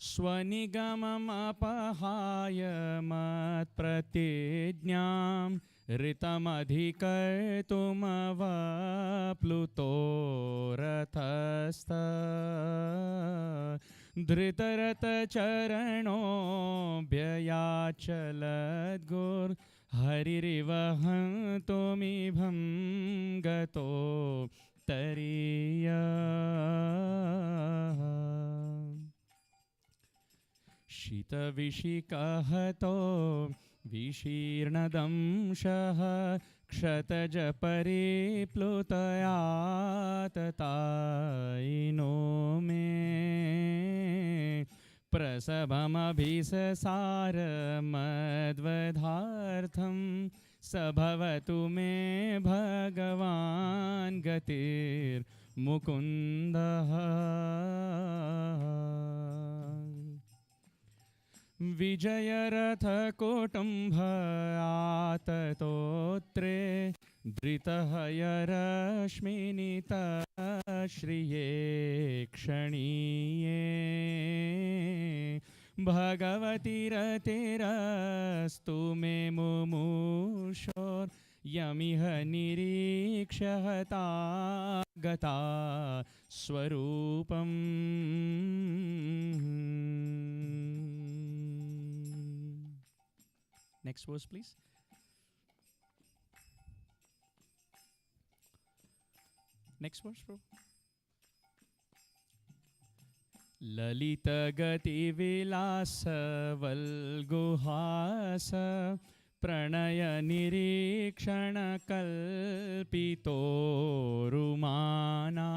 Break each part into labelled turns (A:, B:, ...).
A: स्वनिगममपहाय मत्प्रतिज्ञां ऋतमधिकर्तुमवप्लुतो रथस्थ धृतरथचरणोऽभ्ययाचलद्गुर्हरिरिव हन्तुमिभं गतो तरीय शीतविशिकहतो विशीर्णदंशः क्षतजपरिप्लुतयाततायिनो मे प्रसभमभिससार मद्वधार्थं स भवतु मे भगवान् गतिर्मुकुन्दः विजयरथकुटुम्भ आततोत्रे धृतहयरश्मिनितश्रिये क्षणीये भगवती रतिरस्तु मे मुमुषोर्यमिह निरीक्ष्य हता गता स्वरूपम् Next verse, please. Next verse, bro. ललितगतिविलासवल्गुहास प्रणयनिरीक्षणकल्पितोरुमाना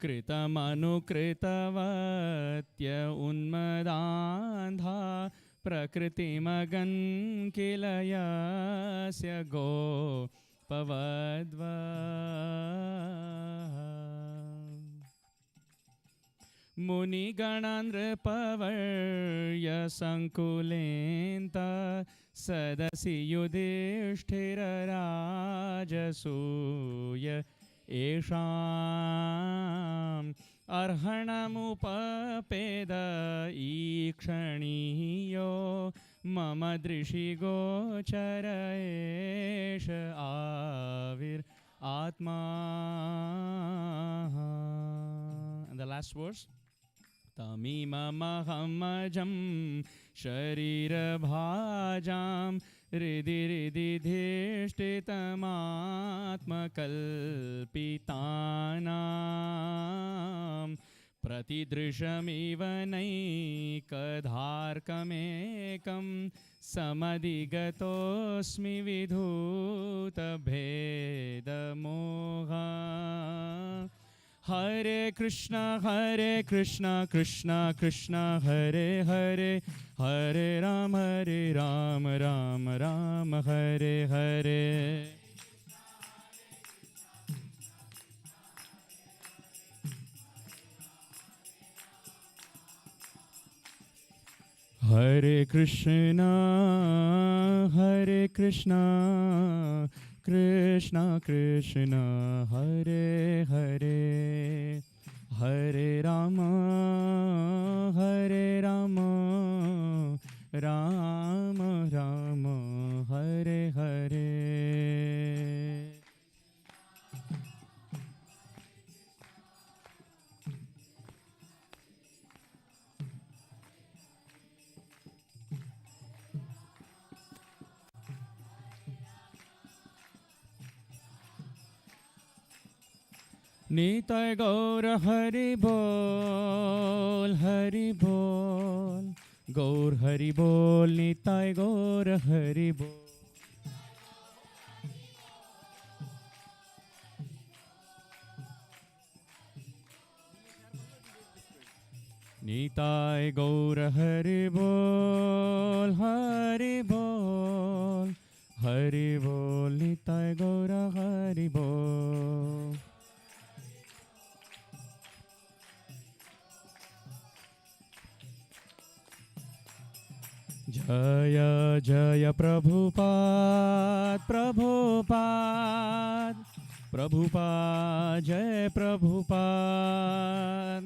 A: कृतमनुकृतवत्य उन्मदान्धा प्रकृतिमगन् किल यस्य गोपवद्वा मुनिगणानृपवर्यसङ्कुलेन्त सदसि युधिष्ठिरराजसूय येषाम् अर्हणमुपपेद ईक्षणीयो मम दृशिगोचर एष आविरात्मा. And the last verse. तमिममहमजं शरीरभाजां हृदि हृदि धिष्ठितमात्मकल्पितानां प्रतिदृशमिव नैकधार्कमेकं समधिगतोऽस्मि विधूतभेदमोहा. हरे कृष्णा कृष्णा कृष्णा हरे हरे हरे राम राम राम हरे हरे. हरे कृष्णा कृष्णा कृष्णा हरे हरे हरे राम राम राम हरे हरे. निताय गौर हरि बोल गौर हरि बोल निताय गौर हरि बोल. निताय गौर हरि बोल निताय गौर हरि बोल. जय जय प्रभुपाद जय Prabhupada.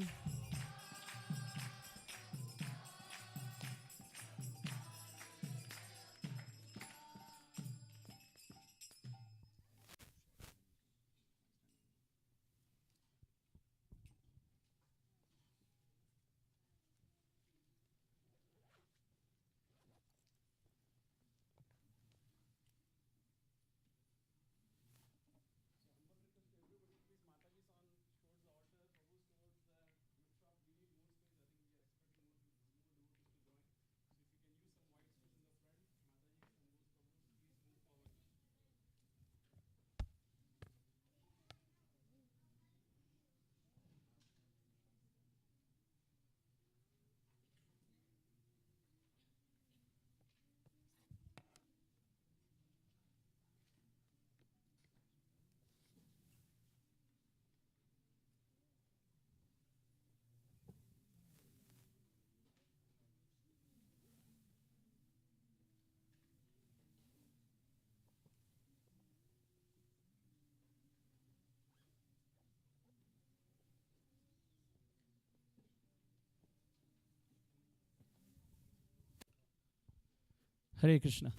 A: Hare Krishna.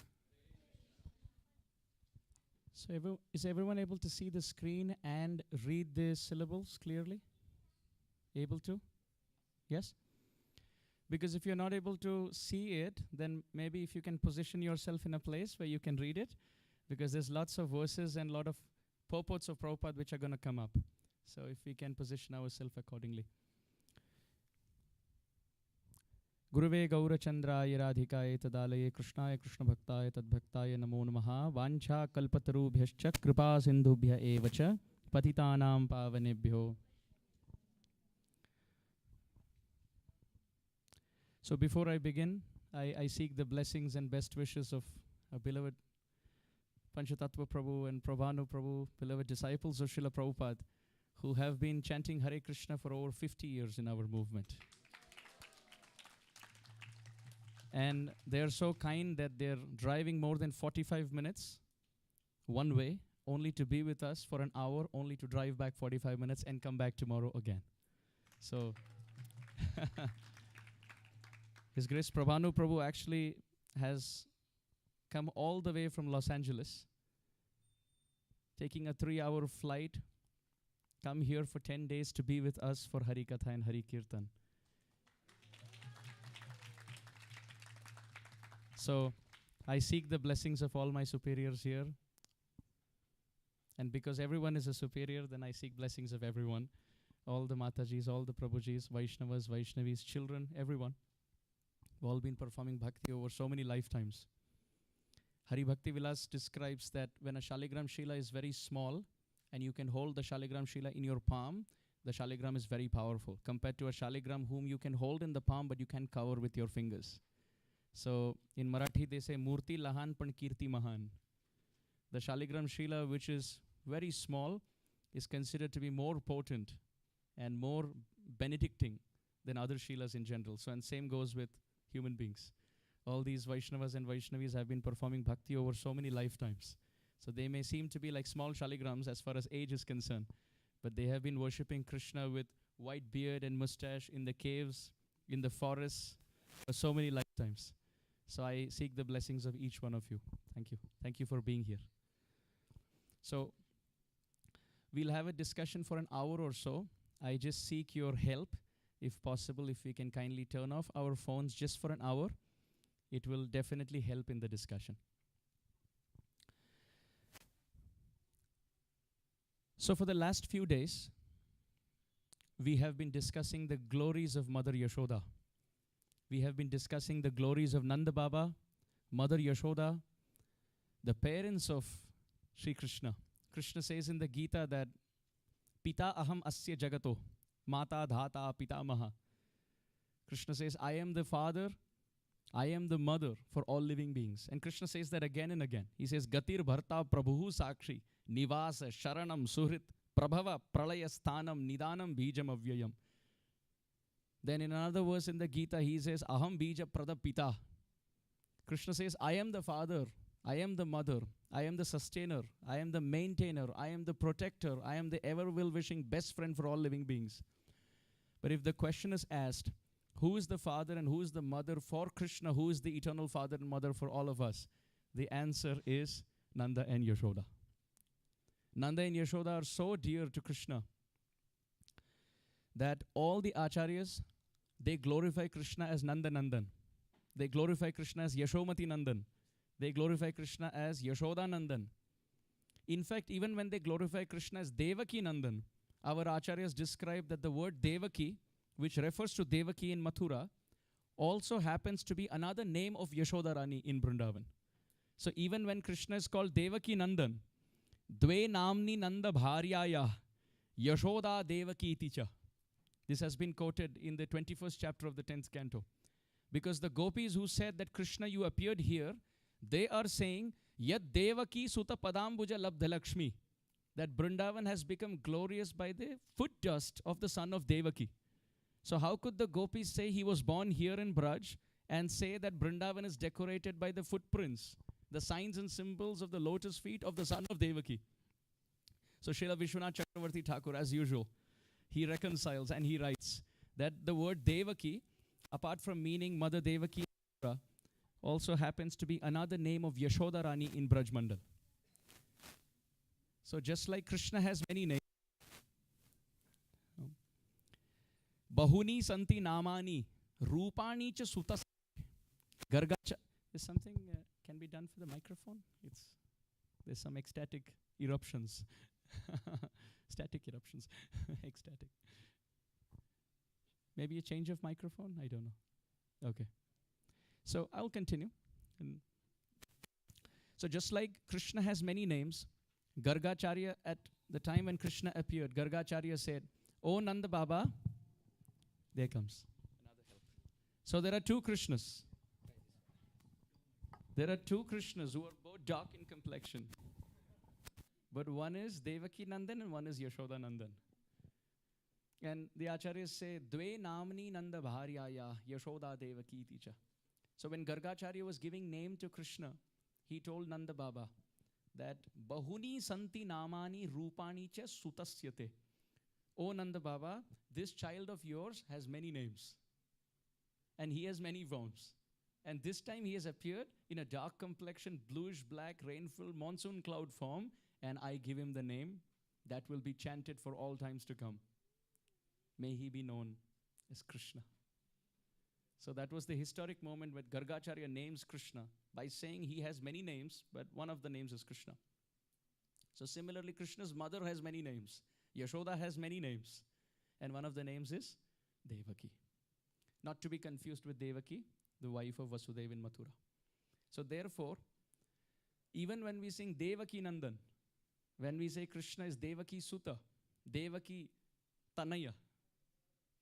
A: So is everyone able to see the screen and read the syllables clearly? Able to? Yes? Because if you're not able to see it, then maybe if you can position yourself in a place where you can read it, because there's lots of verses and a lot of purports of Prabhupada which are going to come up. So if we can position ourselves accordingly. Guruve Gaurachandraya Radhikaye Tadalaye Krishnaya Krishna Bhaktaya Tadbhaktaya Namo Namaha Vancha Kalpatarubhyascha Kripa Sindhubhya Evacha Patitanam Pavanebhyo. So before I begin, I seek the blessings and best wishes of our beloved Panchatattva Prabhu and Prabhanu Prabhu, beloved disciples of Srila Prabhupada, who have been chanting Hare Krishna for over 50 years in our movement. And they're so kind that they're driving more than 45 minutes one way, only to be with us for an hour, only to drive back 45 minutes and come back tomorrow again. So His Grace Prabhanu Prabhu actually has come all the way from Los Angeles, taking a 3-hour flight, come here for 10 days to be with us for Hari Katha and Hari Kirtan. So I seek the blessings of all my superiors here. And because everyone is a superior, then I seek blessings of everyone. All the Matajis, all the Prabhujis, Vaishnavas, Vaishnavis, children, everyone. We've all been performing bhakti over so many lifetimes. Hari Bhakti Vilas describes that when a Shaligram Shila is very small and you can hold the Shaligram Shila in your palm, the Shaligram is very powerful compared to a Shaligram whom you can hold in the palm but you can cover with your fingers. So in Marathi they say Murti Lahan Pan Kirti Mahan. The Shaligram Shila, which is very small, is considered to be more potent and more benedicting than other Shilas in general. So and same goes with human beings. All these Vaishnavas and Vaishnavis have been performing bhakti over so many lifetimes. So they may seem to be like small Shaligrams as far as age is concerned, but they have been worshipping Krishna with white beard and mustache in the caves, in the forests, for so many lifetimes. So I seek the blessings of each one of you. Thank you. Thank you for being here. So we'll have a discussion for an hour or so. I just seek your help, if possible, if we can kindly turn off our phones just for an hour. It will definitely help in the discussion. So for the last few days, we have been discussing the glories of Mother Yashoda. We have been discussing the glories of Nanda Baba, Mother Yashoda, the parents of Sri Krishna. Krishna says in the Gita that Pita aham asya jagato, mata dhata pitamaha. Krishna says, I am the father, I am the mother for all living beings. And Krishna says that again and again. He says, Gatir bharta prabhu sakshi, nivasa sharanam suhrit, prabhava pralaya sthanam nidanam bijam avyayam. Then in another verse in the Gita, he says, Aham bija pradapita. Krishna says, I am the father, I am the mother, I am the sustainer, I am the maintainer, I am the protector, I am the ever-will-wishing best friend for all living beings. But if the question is asked, who is the father and who is the mother for Krishna, who is the eternal father and mother for all of us? The answer is Nanda and Yashoda. Nanda and Yashoda are so dear to Krishna that all the acharyas, they glorify Krishna as Nanda Nandan. They glorify Krishna as Yashomati Nandan. They glorify Krishna as Yashoda Nandan. In fact, even when they glorify Krishna as Devaki Nandan, our acharyas describe that the word Devaki, which refers to Devaki in Mathura, also happens to be another name of Yashoda Rani in Vrindavan. So even when Krishna is called Devaki Nandan, Dve Namni Nanda Bharyaya, Yashoda Devaki Ticha. This has been quoted in the 21st chapter of the 10th canto. Because the gopis who said that Krishna, you appeared here, they are saying, Yad Devaki Suta Padambuja Labdha Lakshmi, that Vrindavan has become glorious by the foot dust of the son of Devaki. So how could the gopis say he was born here in Braj and say that Vrindavan is decorated by the footprints, the signs and symbols of the lotus feet of the son of Devaki? So Srila Vishwanath Chakravarti Thakur, as usual, he reconciles and he writes that the word Devaki, apart from meaning Mother Devaki, also happens to be another name of Yashoda Rani in Braj Mandal. So just like Krishna has many names, Bahuni Santi Namani, Rupani cha Sutas Gargacha. Is something can be done for the microphone? There's some ecstatic eruptions. Static eruptions. Ecstatic. Maybe a change of microphone? I don't know. Okay. So I'll continue. So just like Krishna has many names, Gargacharya, at the time when Krishna appeared, Gargacharya said, "Oh Nanda Baba," there comes another help. So there are two Krishnas. There are two Krishnas who are both dark in complexion. But one is Devaki Nandan and one is Yashoda Nandan. And the acharyas say, Dve namni nanda bharyaya Yashoda Devaki ticha. So when Gargacharya was giving name to Krishna, he told Nanda Baba that Bahuni santi namani rupani cha sutasyate. Oh Nanda Baba, this child of yours has many names. And he has many forms. And this time he has appeared in a dark complexion, bluish black, rainful, monsoon cloud form. And I give him the name that will be chanted for all times to come. May he be known as Krishna. So that was the historic moment when Gargacharya names Krishna by saying he has many names, but one of the names is Krishna. So similarly, Krishna's mother has many names. Yashoda has many names. And one of the names is Devaki. Not to be confused with Devaki, the wife of Vasudeva in Mathura. So therefore, even when we sing Devaki Nandan, when we say Krishna is Devaki Sutta, Devaki Tanaya,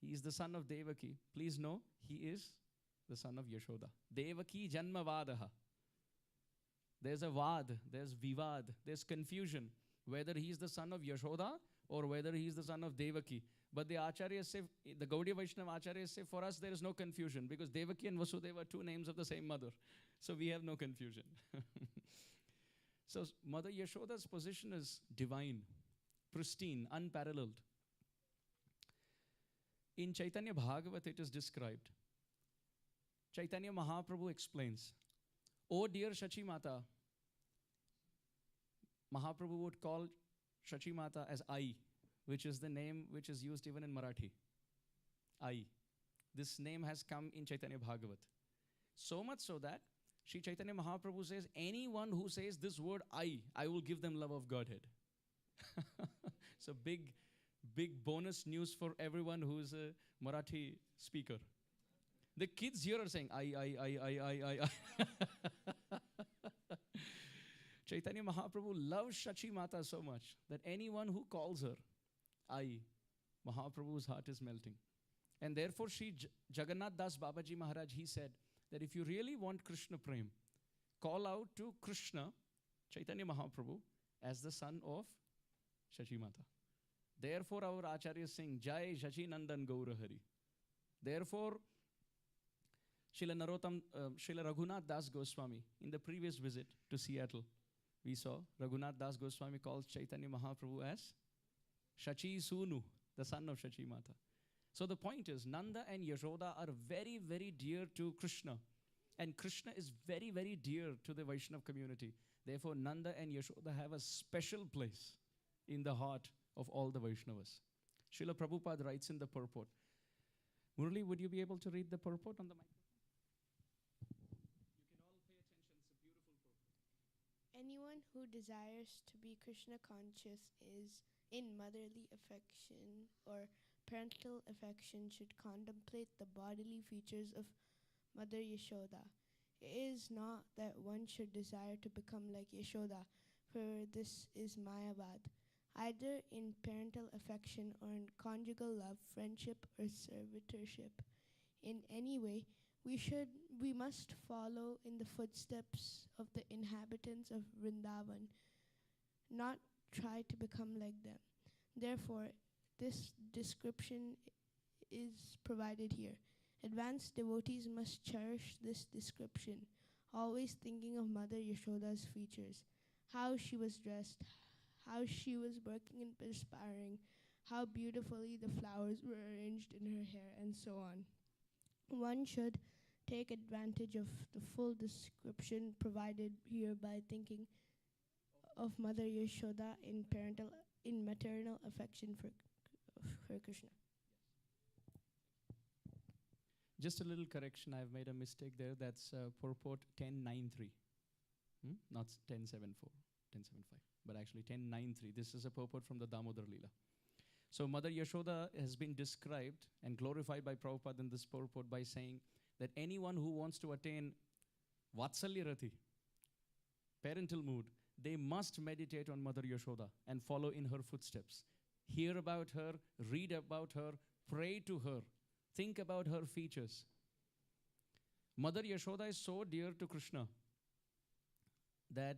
A: he is the son of Devaki, please know he is the son of Yashoda. Devaki Janma Vadaha. There's a Vad, there's Vivad, there's confusion whether he is the son of Yashoda or whether he is the son of Devaki. But the Acharyas say, the Gaudiya Vaishnava Acharyas say, for us there is no confusion because Devaki and Vasudeva are two names of the same mother. So we have no confusion. So Mother Yashoda's position is divine, pristine, unparalleled. In Chaitanya Bhagavat it is described. Chaitanya Mahaprabhu explains, "Oh dear Shachi Mata," Mahaprabhu would call Shachi Mata as Ai, which is the name which is used even in Marathi. Ai. This name has come in Chaitanya Bhagavat. So much so that Sri Chaitanya Mahaprabhu says, anyone who says this word I will give them love of Godhead. So big bonus news for everyone who is a Marathi speaker. The kids here are saying, I. Chaitanya Mahaprabhu loves Shachi Mata so much that anyone who calls her I, Mahaprabhu's heart is melting. And therefore, Sri Jagannath Das Babaji Maharaj, he said that if you really want Krishna Prem, call out to Krishna, Chaitanya Mahaprabhu, as the son of Shachi Mata. Therefore, our acharyas sing, Jai Shachi Nandan Gaura Hari. Therefore, Srila Raghunath Das Goswami, in the previous visit to Seattle, we saw Raghunath Das Goswami calls Chaitanya Mahaprabhu as Shachi Sunu, the son of Shachi Mata. So the point is, Nanda and Yashoda are very, very dear to Krishna. And Krishna is very, very dear to the Vaishnava community. Therefore, Nanda and Yashoda have a special place in the heart of all the Vaishnavas. Srila Prabhupada writes in the purport. Murali, would you be able to read the purport on the microphone? You can all pay attention. It's a beautiful purport.
B: Anyone who desires to be Krishna conscious is in motherly affection or parental affection should contemplate the bodily features of Mother Yashoda. It is not that one should desire to become like Yashoda, for this is Mayavad, either in parental affection or in conjugal love, friendship, or servitorship. In any way, we must follow in the footsteps of the inhabitants of Vrindavan, not try to become like them. Therefore, this description is provided here. Advanced devotees must cherish this description, always thinking of Mother Yashoda's features, how she was dressed, how she was working and perspiring, how beautifully the flowers were arranged in her hair, and so on. One should take advantage of the full description provided here by thinking of Mother Yashoda in maternal affection for Krishna.
A: Just a little correction, I've made a mistake there. That's purport 1093. Not 1074, 1075, but actually 1093. This is a purport from the Damodar Leela. So Mother Yashoda has been described and glorified by Prabhupada in this purport by saying that anyone who wants to attain Vatsalya Rati, parental mood, they must meditate on Mother Yashoda and follow in her footsteps. Hear about her, read about her, pray to her, think about her features. Mother Yashoda is so dear to Krishna that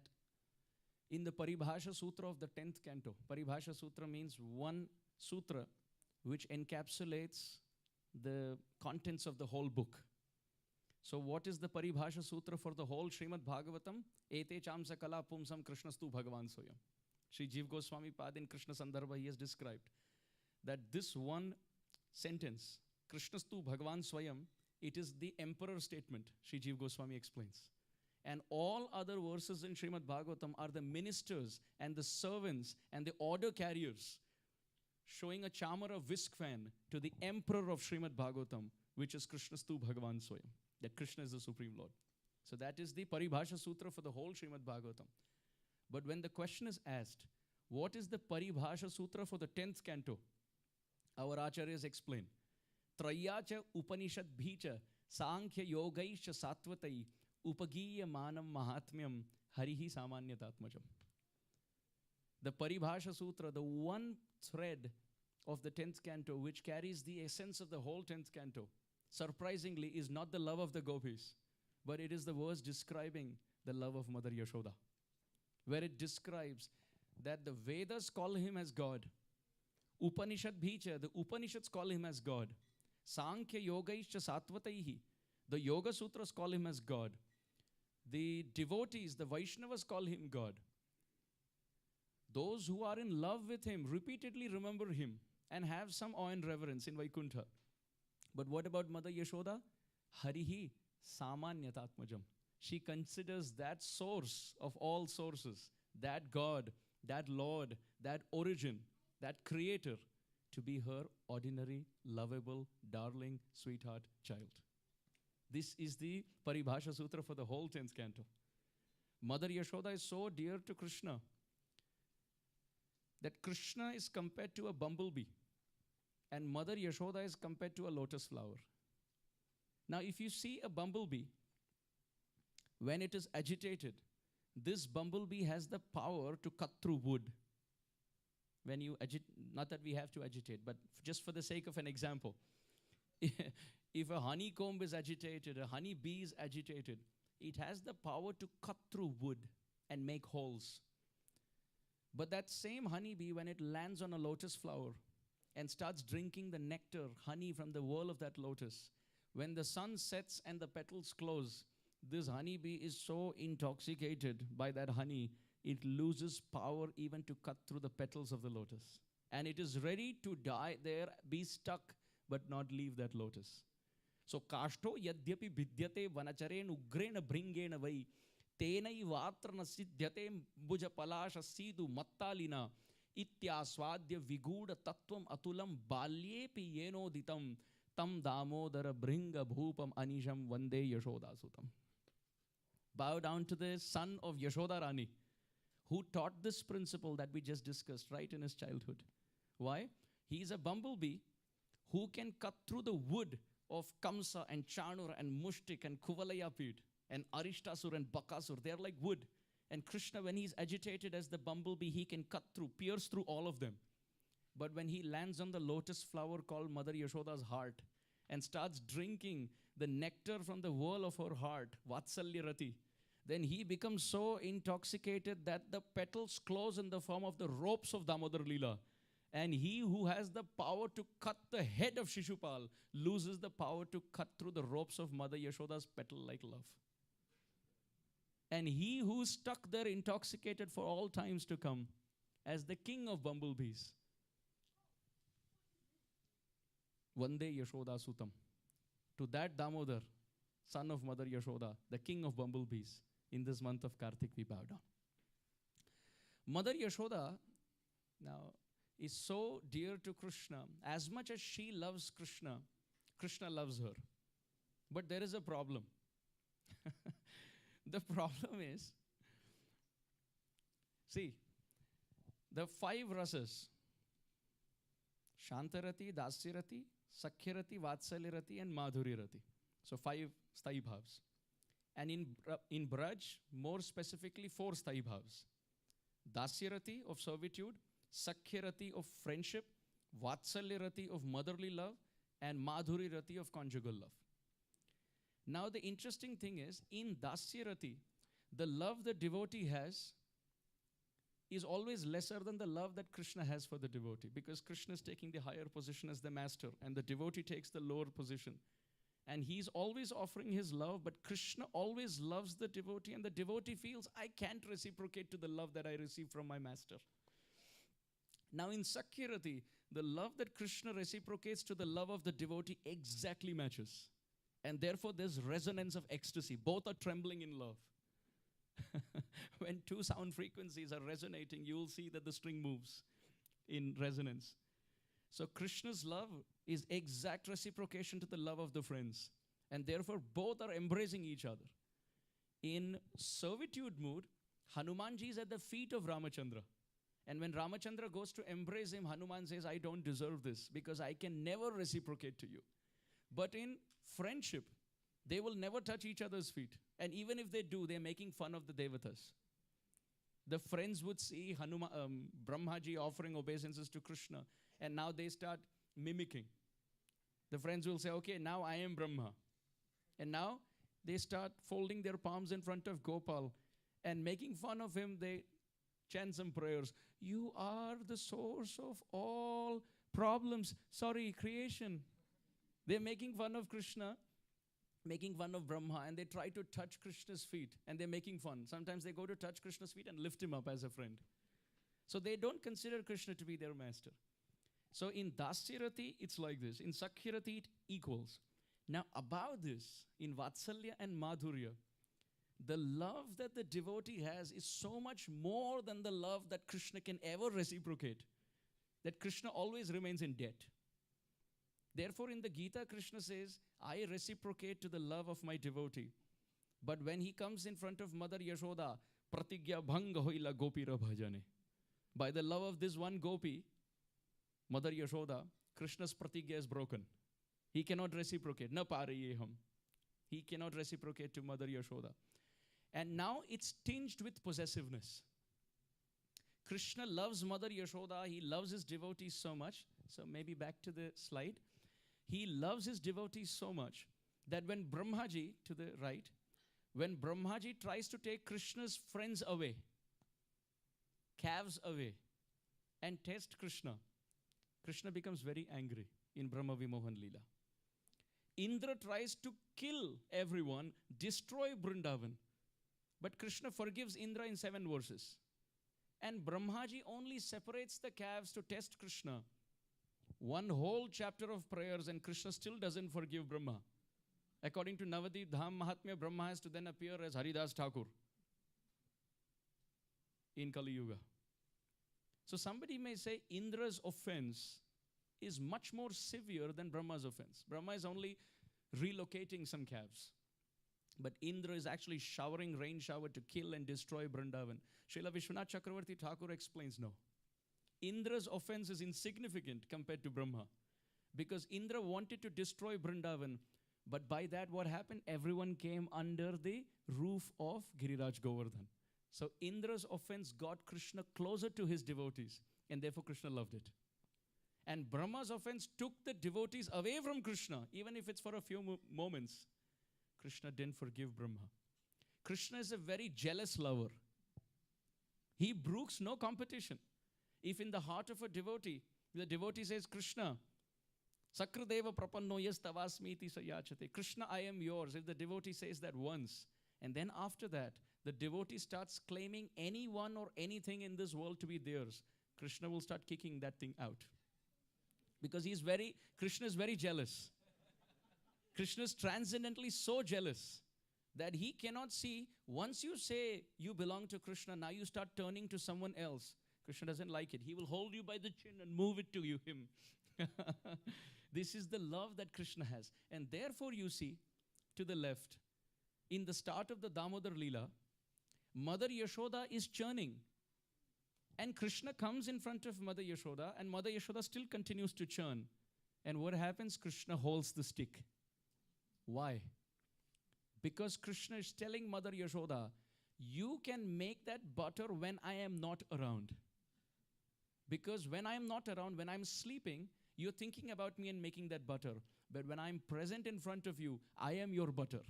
A: in the Paribhasha Sutra of the 10th canto, Paribhasha Sutra means one sutra which encapsulates the contents of the whole book. So what is the Paribhasha Sutra for the whole Srimad Bhagavatam? Ete chamsa kala pumsam krishnastu bhagavan soyam. Sri Jiva Goswami Pad in Krishna Sandarbha, he has described that this one sentence, krishnastu bhagavan swayam, it is the emperor statement, Sri Jiva Goswami explains. And all other verses in Srimad Bhagavatam are the ministers and the servants and the order carriers showing a chamara whisk fan to the emperor of Srimad Bhagavatam, which is Krishnastu Bhagavan Swayam, that Krishna is the Supreme Lord. So that is the Paribhasha Sutra for the whole Srimad Bhagavatam. But when the question is asked, what is the Paribhasha Sutra for the 10th canto? Our acharyas explain, Trayacha Upanishad Bhicha Sankhya Yogaisha Sattvatai Upagiya Manam Mahatmyam Harihi Samanyatatmajam. The Paribhasha Sutra, the one thread of the 10th canto which carries the essence of the whole 10th canto, surprisingly is not the love of the gopis, but it is the verse describing the love of Mother Yashoda, where it describes that the Vedas call him as God. Upanishad Bhicha, the Upanishads call him as God. Sankhya Yogaischa Satvataihi, the Yoga Sutras call him as God. The devotees, the Vaishnavas call him God. Those who are in love with him repeatedly remember him and have some awe and reverence in Vaikuntha. But what about Mother Yashoda? Harihi Samanyatatmajam. She considers that source of all sources, that God, that Lord, that origin, that creator, to be her ordinary, lovable, darling, sweetheart child. This is the Paribhasha Sutra for the whole 10th canto. Mother Yashoda is so dear to Krishna that Krishna is compared to a bumblebee and Mother Yashoda is compared to a lotus flower. Now, if you see a bumblebee, when it is agitated, this bumblebee has the power to cut through wood. When you not that we have to agitate, but just for the sake of an example, if a honeycomb is agitated, a honeybee is agitated, it has the power to cut through wood and make holes. But that same honeybee, when it lands on a lotus flower and starts drinking the nectar, honey from the whirl of that lotus, when the sun sets and the petals close, this honeybee is so intoxicated by that honey, it loses power even to cut through the petals of the lotus. And it is ready to die there, be stuck, but not leave that lotus. So, kashto yadyapi vidyate vanacharen ugrena bringena vai tenai vatrana siddhyate bhuja palasha sidu mattalina ityaswadya viguda tattvam atulam balyepi yenoditam tam damodara bringa bhupam anisham vande yashodasutam. Bow down to the son of Yashoda Rani, who taught this principle that we just discussed right in his childhood. Why? He is a bumblebee who can cut through the wood of Kamsa and Chanur and Mushtik and Kuvalayapid and Arishtasur and Bakasur. They are like wood. And Krishna, when he's agitated as the bumblebee, he can cut through, pierce through all of them. But when he lands on the lotus flower called Mother Yashoda's heart and starts drinking the nectar from the whirl of her heart, Vatsalya Rati, then he becomes so intoxicated that the petals close in the form of the ropes of Damodar Leela. And he who has the power to cut the head of Shishupal loses the power to cut through the ropes of Mother Yashoda's petal-like love. And he who's stuck there intoxicated for all times to come as the king of bumblebees, Vande Yashoda Sutam. To that Damodar, son of Mother Yashoda, the king of bumblebees. In this month of Kartik, we bow down. Mother Yashoda now is so dear to Krishna. As much as she loves Krishna, Krishna loves her. But there is a problem. The problem is, see, the 5 rasas, Shantarati, Dasyarati, Sakhyarati, Vatsalyarati, and Madhurirati. So 5 sthayi bhavs. And in Braj, more specifically 4 sthayi bhavs. Dasyarati of servitude, Sakhyarati of friendship, Vatsalyarati of motherly love, and Madhurirati of conjugal love. Now the interesting thing is, in Dasyarati, the love the devotee has is always lesser than the love that Krishna has for the devotee, because Krishna is taking the higher position as the master and the devotee takes the lower position. And he's always offering his love, but Krishna always loves the devotee, and the devotee feels, I can't reciprocate to the love that I receive from my master. Now in Sakhyarati, the love that Krishna reciprocates to the love of the devotee exactly matches. And therefore there's resonance of ecstasy. Both are trembling in love. When 2 sound frequencies are resonating, you will see that the string moves in resonance. So Krishna's love is exact reciprocation to the love of the friends. And therefore both are embracing each other. In servitude mood, Hanumanji is at the feet of Ramachandra. And when Ramachandra goes to embrace him, Hanuman says, I don't deserve this because I can never reciprocate to you. But in friendship, they will never touch each other's feet. And even if they do, they're making fun of the devatas. The friends would see Brahmaji offering obeisances to Krishna, and now they start mimicking. The friends will say, okay, now I am Brahma. And now they start folding their palms in front of Gopal and making fun of him. They chant some prayers. You are the source of all problems. Sorry, creation. They're making fun of Krishna, making fun of Brahma, and they try to touch Krishna's feet, and they're making fun. Sometimes they go to touch Krishna's feet and lift him up as a friend. So they don't consider Krishna to be their master. So in Dasyarati, it's like this. In Sakhyarati, it equals. Now about this, in Vatsalya and Madhurya, the love that the devotee has is so much more than the love that Krishna can ever reciprocate, that Krishna always remains in debt. Therefore, in the Gita, Krishna says, I reciprocate to the love of my devotee. But when he comes in front of Mother Yashoda, pratigya bhanga hoila gopira bhajane. By the love of this one gopi, Mother Yashoda, Krishna's pratigya is broken. He cannot reciprocate. Na parayeham. He cannot reciprocate to Mother Yashoda. And now it's tinged with possessiveness. Krishna loves Mother Yashoda. He loves his devotees so much. So maybe back to the slide. He loves his devotees so much that when Brahmaji, to the right, when Brahmaji tries to take Krishna's friends away, calves away, and test Krishna, Krishna becomes very angry in Brahma Vimohan Leela. Indra tries to kill everyone, destroy Vrindavan, but Krishna forgives Indra in 7 verses. And Brahmaji only separates the calves to test Krishna. 1 whole chapter of prayers and Krishna still doesn't forgive Brahma. According to Navadip Dham Mahatmya, Brahma has to then appear as Haridas Thakur in Kali Yuga. So somebody may say Indra's offense is much more severe than Brahma's offense. Brahma is only relocating some calves. But Indra is actually showering rain shower to kill and destroy Vrindavan. Srila Vishwanath Chakravarti Thakur explains no. Indra's offense is insignificant compared to Brahma. Because Indra wanted to destroy Vrindavan. But by that what happened? Everyone came under the roof of Giriraj Govardhan. So Indra's offense got Krishna closer to his devotees. And therefore Krishna loved it. And Brahma's offense took the devotees away from Krishna. Even if it's for a few moments. Krishna didn't forgive Brahma. Krishna is a very jealous lover. He brooks no competition. If in the heart of a devotee, the devotee says, Krishna, Sakradeva prapanno yas tavasmiti sayachate. Krishna, I am yours. If the devotee says that once, and then after that, the devotee starts claiming anyone or anything in this world to be theirs, Krishna will start kicking that thing out. Because Krishna is very jealous. Krishna is transcendently so jealous that he cannot see, once you say you belong to Krishna, now you start turning to someone else. Krishna doesn't like it. He will hold you by the chin and move it to you, him. This is the love that Krishna has. And therefore you see, to the left, in the start of the Damodar Leela, Mother Yashoda is churning. And Krishna comes in front of Mother Yashoda, and Mother Yashoda still continues to churn. And what happens? Krishna holds the stick. Why? Because Krishna is telling Mother Yashoda, you can make that butter when I am not around. Because when I am not around, when I'm sleeping, you're thinking about me and making that butter. But when I'm present in front of you, I am your butter.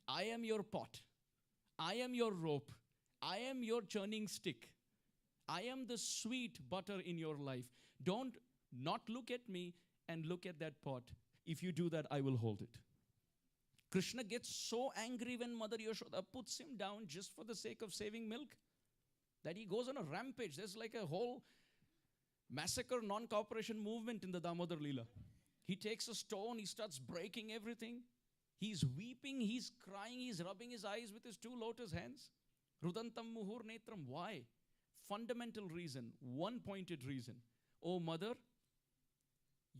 A: I am your pot. I am your rope. I am your churning stick. I am the sweet butter in your life. Don't not look at me and look at that pot. If you do that, I will hold it. Krishna gets so angry when Mother Yashoda puts him down just for the sake of saving milk that he goes on a rampage. There's like a whole massacre non-cooperation movement in the Damodar Leela. He takes a stone, he starts breaking everything. He's weeping, he's crying, he's rubbing his eyes with his two lotus hands. Rudantam muhur netram. Why? Fundamental reason, one-pointed reason. Oh mother,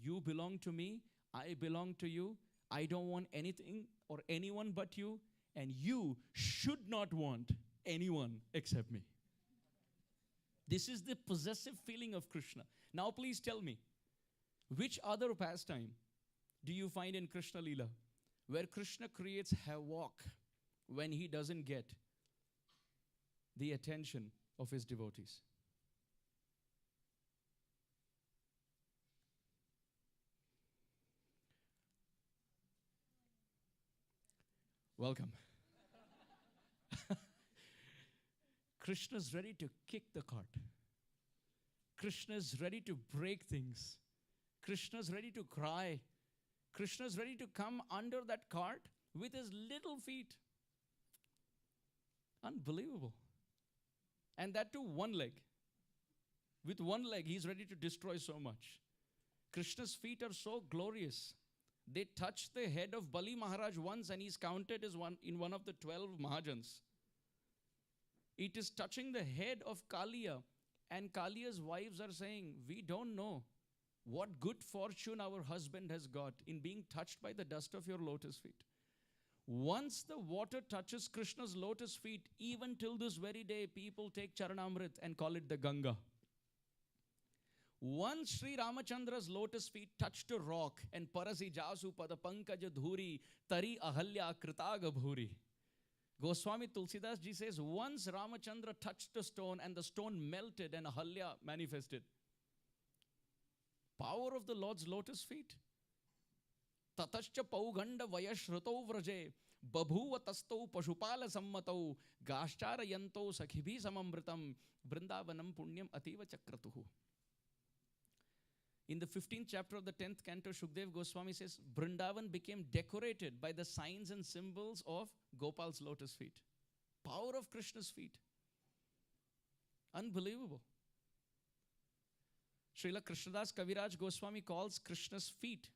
A: you belong to me, I belong to you. I don't want anything or anyone but you, and you should not want anyone except me. This is the possessive feeling of Krishna. Now please tell me, which other pastime do you find in Krishna Leela where Krishna creates havoc when he doesn't get the attention of his devotees? Welcome. Krishna's ready to kick the cart. Krishna's ready to break things. Krishna's ready to cry. Krishna's ready to come under that cart with his little feet. Unbelievable. And that too, one leg. With one leg, he's ready to destroy so much. Krishna's feet are so glorious. They touch the head of Bali Maharaj once, and he's counted as one in one of the 12 Mahajans. It is touching the head of Kaliya, and Kaliya's wives are saying, we don't know what good fortune our husband has got in being touched by the dust of your lotus feet. Once the water touches Krishna's lotus feet, even till this very day, people take Charanamrit and call it the Ganga. Once Sri Ramachandra's lotus feet touched a rock, and Parasi Jasu Pada Pankaja Dhuri Tari Ahalya Kritaga Bhuri. Goswami Tulsidas ji says, once Ramachandra touched a stone and the stone melted and Ahalya manifested. Power of the Lord's lotus feet. Tatascha Pauganda Vayashruto Vraje Babhuva Tasto Pashupala Sammatau Gashchara Yanto Sakhibi Samamritam Brindavanam Punyam Ativa Chakratuhu. In the 15th chapter of the 10th canto, Shukdev Goswami says, Vrindavan became decorated by the signs and symbols of Gopal's lotus feet. Power of Krishna's feet. Unbelievable. Srila Krishnadas Kaviraj Goswami calls Krishna's feet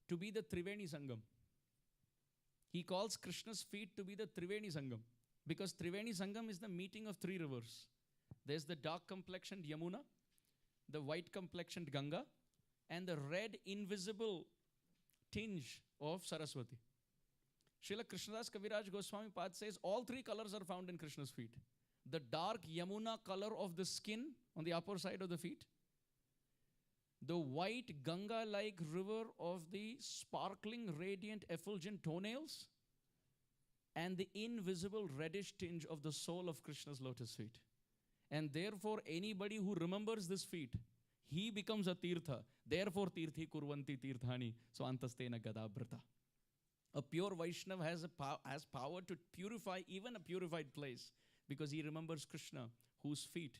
A: to be the Triveni Sangam. He calls Krishna's feet to be the Triveni Sangam, because Triveni Sangam is the meeting of three rivers. There's the dark complexioned Yamuna, the white complexioned Ganga, and the red invisible tinge of Saraswati. Srila Krishnadas Kaviraj Goswami Pad says all three colors are found in Krishna's feet. The dark Yamuna color of the skin on the upper side of the feet, the white Ganga-like river of the sparkling, radiant, effulgent toenails, and the invisible reddish tinge of the sole of Krishna's lotus feet. And therefore, anybody who remembers this feet, he becomes a tirtha. Therefore, tirthi kurvanti tirthani. So, antastena gadabrata. A pure Vaishnava has power to purify even a purified place, because he remembers Krishna, whose feet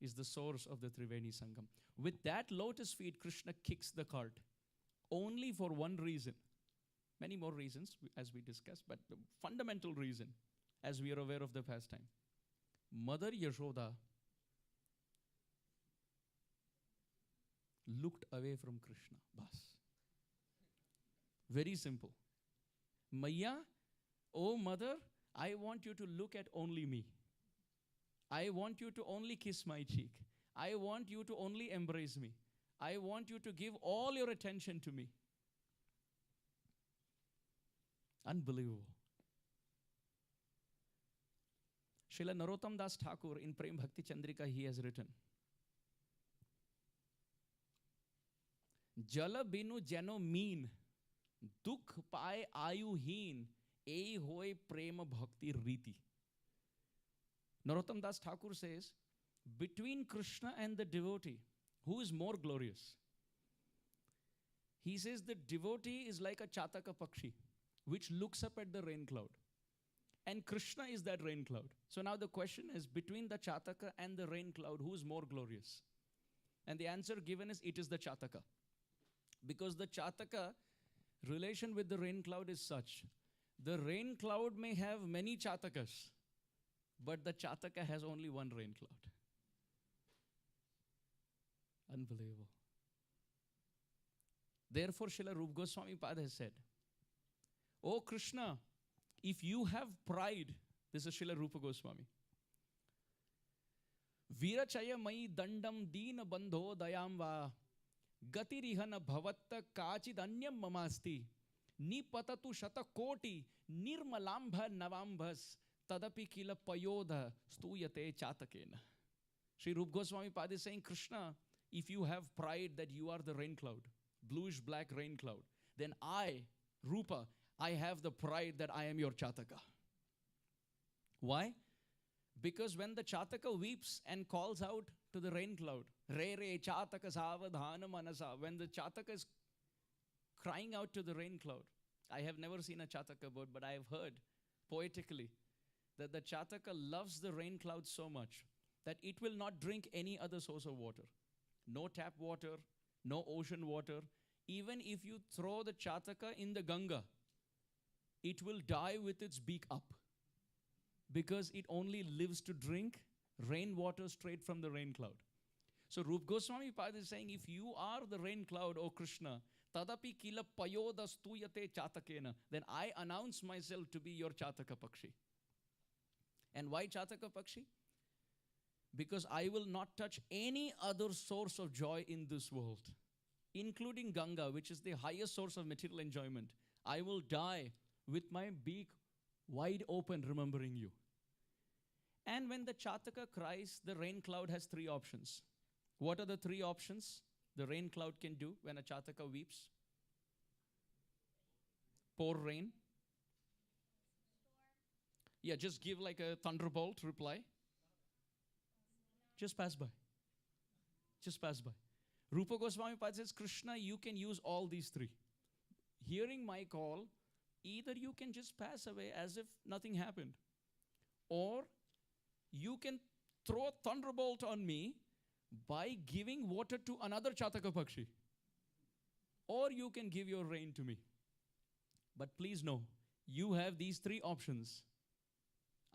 A: is the source of the Triveni Sangam. With that lotus feet, Krishna kicks the cart. Only for one reason. Many more reasons, as we discussed, but the fundamental reason, as we are aware of the pastime. Mother Yashoda looked away from Krishna. Bas. Very simple. Maya, oh mother, I want you to look at only me. I want you to only kiss my cheek. I want you to only embrace me. I want you to give all your attention to me. Unbelievable. Srila Narottam Das Thakur in Prem Bhakti Chandrika, he has written, Jala binu jano mean, dukh paye ayu heen, ei hoy prema bhakti riti. Narottam Das Thakur says, between Krishna and the devotee, who is more glorious? He says the devotee is like a Chataka Pakshi, which looks up at the rain cloud. And Krishna is that rain cloud. So now the question is, between the Chataka and the rain cloud, who is more glorious? And the answer given is, it is the Chataka. Because the Chataka relation with the rain cloud is such. The rain cloud may have many Chatakas, but the Chataka has only one rain cloud. Unbelievable. Therefore, Srila Rupa Goswami Pad has said, Oh Krishna, if you have pride, this is Srila Rupa Goswami, Virachaya mai dandam deena bandho dayam va gatirihana bhavatta kachid anyam mamasti nipatatu shatakoti nirmalambha navambhas tadapi kila payodha stuyate chatakena. Sri Rupa Goswami Pad is saying, Krishna, if you have pride that you are the rain cloud, bluish black rain cloud, then I, Rupa, I have the pride that I am your Chataka. Why? Because when the Chataka weeps and calls out to the rain cloud, Re Re Chataka Savadhana Manasa, when the Chataka is crying out to the rain cloud, I have never seen a Chataka bird, but I have heard poetically that the Chataka loves the rain cloud so much that it will not drink any other source of water. No tap water, no ocean water. Even if you throw the Chataka in the Ganga, it will die with its beak up, because it only lives to drink rainwater straight from the rain cloud. So Rupa Goswami Pad is saying, if you are the rain cloud, O Krishna, tadapi kila payoda stuyate chatakena, then I announce myself to be your Chataka Pakshi. And why Chataka Pakshi? Because I will not touch any other source of joy in this world, including Ganga, which is the highest source of material enjoyment. I will die with my beak wide open, remembering you. And when the Chataka cries, the rain cloud has three options. What are the three options the rain cloud can do when a Chataka weeps? Pour rain. Yeah, just give like a thunderbolt reply. Just pass by. Just pass by. Rupa Goswami Pad says, Krishna, you can use all these three. Hearing my call, either you can just pass away as if nothing happened, or you can throw a thunderbolt on me by giving water to another Chataka Pakshi, or you can give your rain to me. But please know, you have these three options.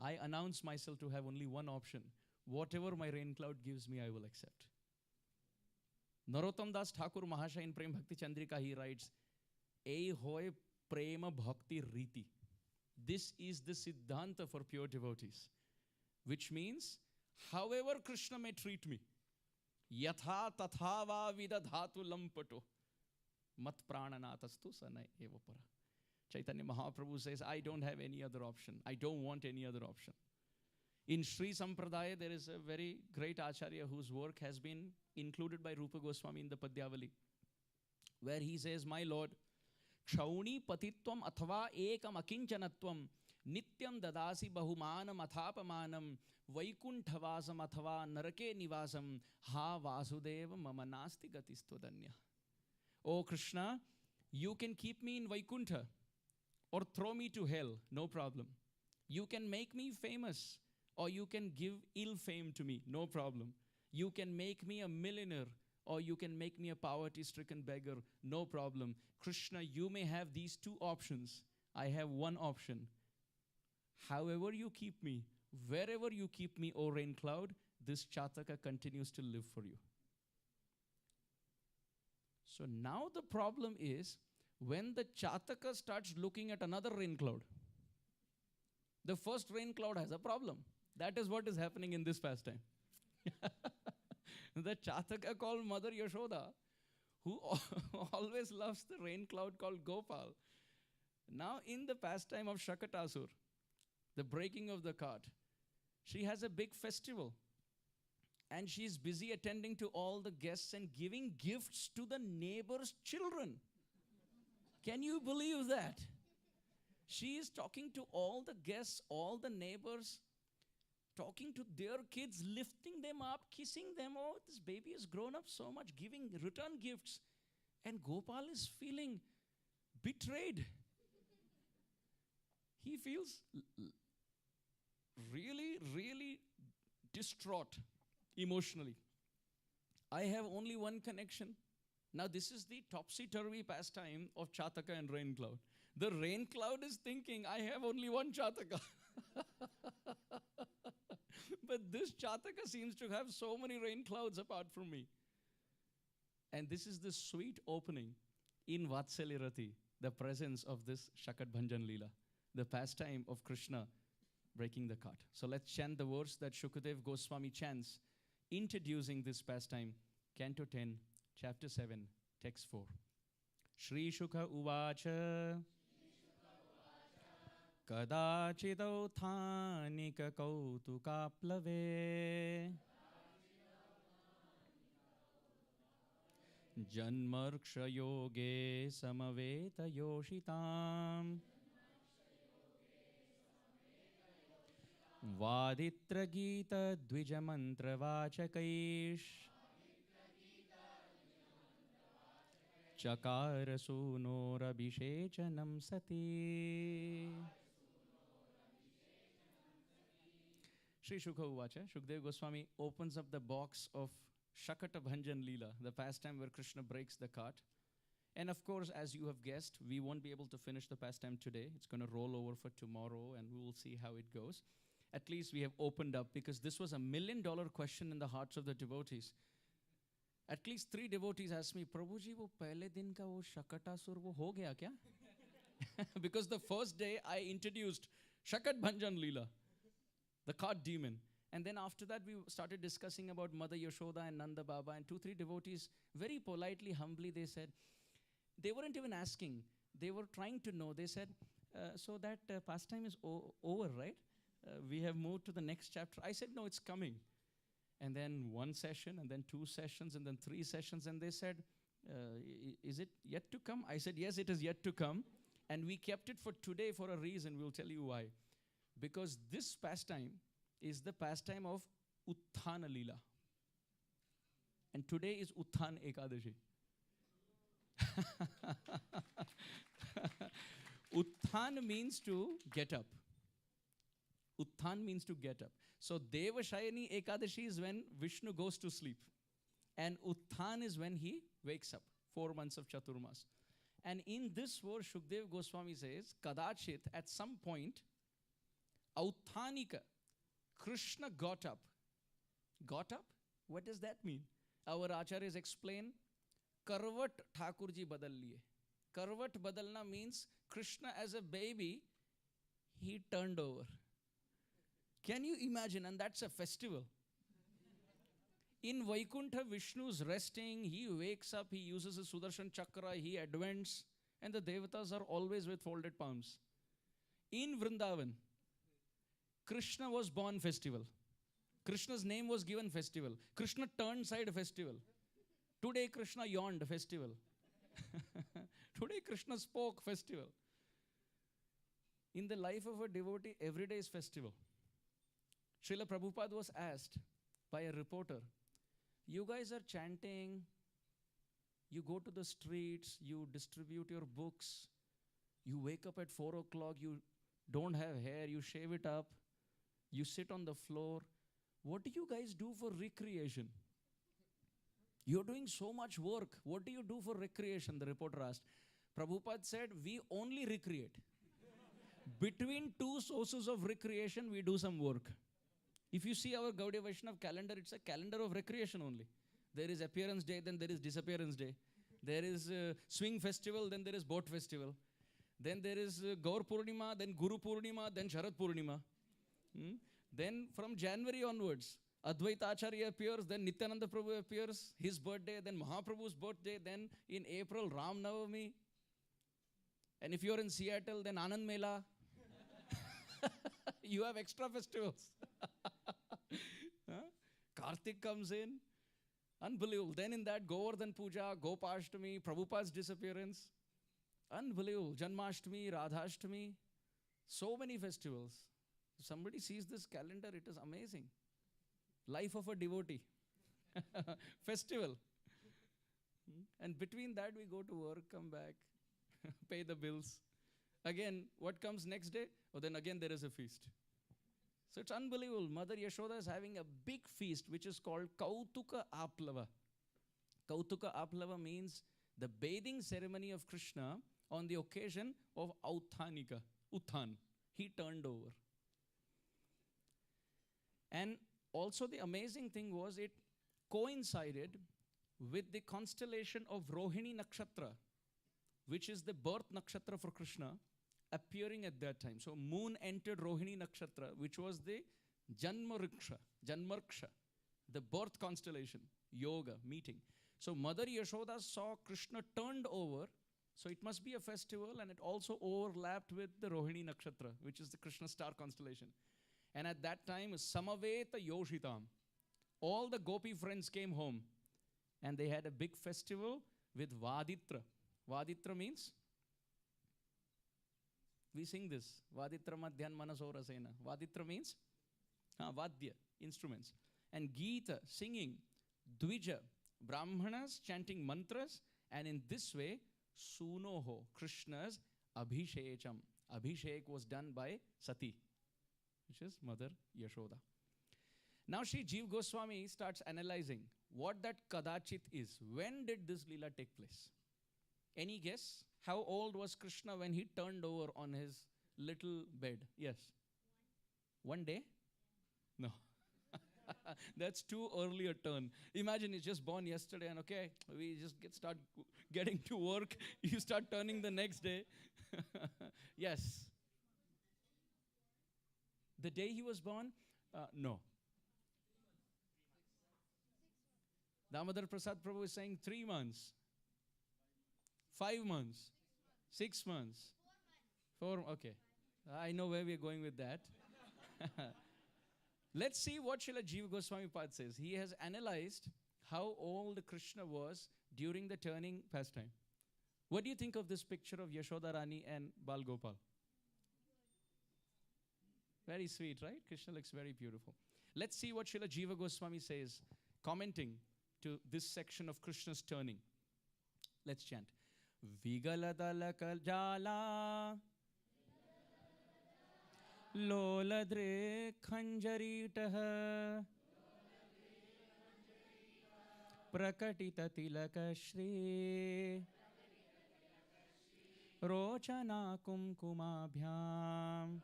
A: I announce myself to have only one option. Whatever my rain cloud gives me, I will accept. Narottam Das Thakur Mahasaya in Prem Bhakti Chandrika, he writes, Ei hoy prema bhakti riti. This is the siddhanta for pure devotees. Which means, however Krishna may treat me, yatha tatha va vidadhatu lampato mat prananatastu sanai eva para. Chaitanya Mahaprabhu says, I don't have any other option. I don't want any other option. In Sri Sampradaya, there is a very great Acharya whose work has been included by Rupa Goswami in the Padyavali, where he says, my Lord, Kshauni patitvam athava ekam akinchanatvam nityam dadasi bahumanam athapamanam vaikunthavasam athava narake nivasam ha vasudeva mama nasti gatistodanya. Oh Krishna, you can keep me in Vaikuntha or throw me to hell, no problem. You can make me famous, or you can give ill fame to me, no problem. You can make me a millionaire, or you can make me a poverty-stricken beggar, no problem. Krishna, you may have these two options. I have one option. However you keep me, wherever you keep me, O rain cloud, this Chataka continues to live for you. So now the problem is, When the Chataka starts looking at another rain cloud, the first rain cloud has a problem. That is what is happening in this pastime. The Chataka called Mother Yashoda, who always loves the rain cloud called Gopal. Now in the pastime of Shakatasur, the breaking of the cart, she has a big festival. And she's busy attending to all the guests and giving gifts to the neighbors' children. Can you believe that? She is talking to all the guests, all the neighbors, talking to their kids, lifting them up, kissing them. Oh, this baby has grown up so much, giving return gifts. And Gopal is feeling betrayed. He feels really, really distraught emotionally. I have only one connection. Now, this is the topsy-turvy pastime of Chataka and rain cloud. The rain cloud is thinking, I have only one Chataka. But this Chataka seems to have so many rain clouds apart from me. And this is the sweet opening in Vatsalyarati, the presence of this Shakat Bhanjan Leela, the pastime of Krishna breaking the cart. So let's chant the words that Shukadev Goswami chants, introducing this pastime, Canto 10, Chapter 7, Text 4. Shri Shuka Uvacha Kadachidau Thanika Kautukaplave Janmarksha Yoge Samaveta Yoshitam Vaditra Gita Dvijamantra Vachakaish Chakara Sunorabhishechanam Sati. Sri Shukha Uvacha, Shukdev Goswami opens up the box of Shakata Bhanjan Leela, the pastime where Krishna breaks the cart. And of course, as you have guessed, we won't be able to finish the pastime today. It's going to roll over for tomorrow and we will see how it goes. At least we have opened up, because this was $1 million question in the hearts of the devotees. At least 3 devotees asked me, Prabhuji, wo pehle din ka wo Shakatasur wo ho gaya kya? Because the first day I introduced Shakat Bhanjan Leela, the cart demon. And then after that we started discussing about Mother Yashoda and Nanda Baba, and 2-3 devotees very politely, humbly, they said, they weren't even asking, they were trying to know. They said, so that pastime is over, right? We have moved to the next chapter. I said, no, it's coming. And then 1 session, and then 2 sessions, and then 3 sessions. And they said, is it yet to come? I said, yes, it is yet to come. And we kept it for today for a reason. We'll tell you why. Because this pastime is the pastime of Utthana Leela. And today is Utthan Ekadashi. Utthan means to get up. Utthan means to get up. So Devashayani Ekadashi is when Vishnu goes to sleep. And Utthan is when he wakes up. 4 months of Chaturmas. And in this verse, Shukdev Goswami says, Kadachit, at some point, Authanika, Krishna got up. Got up? What does that mean? Our acharyas explain, Karvat Thakurji badal liye. Karvat badalna means Krishna as a baby, he turned over. Can you imagine? And that's a festival. In Vaikuntha, Vishnu is resting, he wakes up, he uses his Sudarshan Chakra, he advents, and the Devatas are always with folded palms. In Vrindavan, Krishna was born festival. Krishna's name was given festival. Krishna turned side festival. Today Krishna yawned festival. Today Krishna spoke festival. In the life of a devotee, every day is festival. Srila Prabhupada was asked by a reporter, you guys are chanting, you go to the streets, you distribute your books, you wake up at 4 o'clock, you don't have hair, you shave it up, you sit on the floor. What do you guys do for recreation? You're doing so much work. What do you do for recreation? The reporter asked. Prabhupada said, we only recreate. Between 2 sources of recreation, we do some work. If you see our Gaudiya Vaishnava calendar, it's a calendar of recreation only. There is appearance day, then there is disappearance day. There is swing festival, then there is boat festival. Then there is Gaur Purnima, then Guru Purnima, then Sharad Purnima. Then from January onwards, Advaita Acharya appears, then Nityananda Prabhu appears, his birthday, then Mahaprabhu's birthday, then in April, Ram Navami. And if you're in Seattle, then Anand Mela. You have extra festivals. Kartik comes in. Unbelievable. Then in that, Govardhan Puja, Gopashtami, Prabhupada's disappearance. Unbelievable. Janmashtami, Radhashtami. So many festivals. If somebody sees this calendar, it is amazing. Life of a devotee. Festival. And between that, we go to work, come back, pay the bills. Again, what comes next day? Oh, then again there is a feast. So it's unbelievable. Mother Yashoda is having a big feast which is called Kautuka Aplava. Kautuka Aplava means the bathing ceremony of Krishna on the occasion of Authanika, Uthan. He turned over. And also the amazing thing was it coincided with the constellation of Rohini Nakshatra, which is the birth nakshatra for Krishna, appearing at that time. So moon entered Rohini Nakshatra, which was the Janmarksha, the birth constellation, yoga, meeting. So Mother Yashoda saw Krishna turned over, so it must be a festival, and it also overlapped with the Rohini Nakshatra, which is the Krishna star constellation. And at that time, Samaveta Yoshitam, all the gopi friends came home, and they had a big festival with Vaditra. Vaditra means, we sing this, Vaditra Madhyan Manasora Sena. Vaditra means, Vadya, instruments. And Geeta, singing, Dvija, Brahmanas chanting mantras, and in this way, Sunoho, Krishna's Abhishekam. Abhishek was done by Sati, which is Mother Yashoda. Now Shri Jeev Goswami starts analyzing what that Kadachit is. When did this Leela take place? Any guess? How old was Krishna when he turned over on his little bed? Yes. One day? No. That's too early a turn. Imagine he's just born yesterday and okay, we just start getting to work. You start turning the next day. Yes. The day he was born? No. Damodar Prasad Prabhu is saying 3 months. 5 months. 6 months. 4 months. Okay. I know where we're going with that. Let's see what Srila Jiva Goswami Pad says. He has analyzed how old Krishna was during the turning pastime. What do you think of this picture of Yashoda Rani and Bal Gopal? Very sweet, right? Krishna looks very beautiful. Let's see what Srila Jiva Goswami says, commenting to this section of Krishna's turning. Let's chant. Vigaladalaka jala Loladre Khanjaritaha Prakatita Tilaka Shri Rochana Kumkumabhyam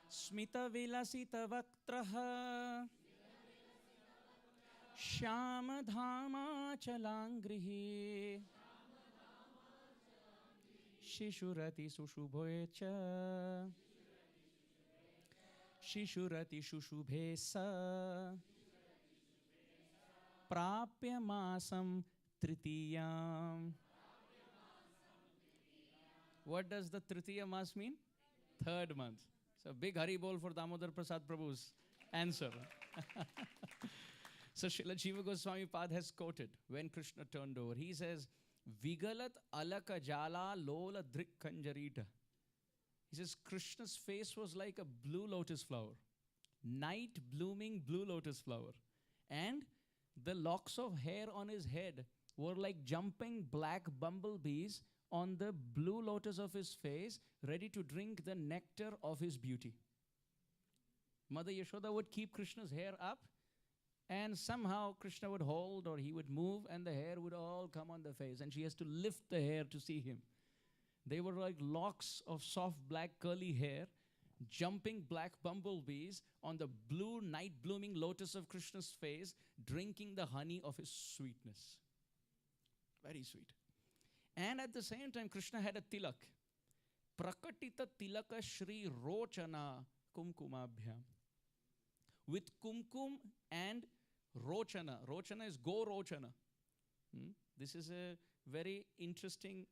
A: Smita Vilasita Vaktraha Shyama Dhama Chalangrihi Shishurati Sushubhoecha Shishurati Shushubhesa Prapya Masam Tritiyam. What does the Tritiya Mas mean? 3rd month. So big Hari Bol for Damodar Prasad Prabhu's answer. So Srila Jiva Goswami Pad has quoted when Krishna turned over. He says, Vigalat alaka jala lola drik kanjarita. He says Krishna's face was like a blue lotus flower. Night blooming blue lotus flower. And the locks of hair on his head were like jumping black bumblebees on the blue lotus of his face, ready to drink the nectar of his beauty. Mother Yashoda would keep Krishna's hair up, and somehow Krishna would hold or he would move and the hair would all come on the face, and she has to lift the hair to see him. They were like locks of soft black curly hair, jumping black bumblebees on the blue night blooming lotus of Krishna's face, drinking the honey of his sweetness. Very sweet. And at the same time, Krishna had a tilak. Prakatita tilaka Shri Rochana Kumkumabhyam. With kumkum and rochana. Rochana is go rochana. This is a very interesting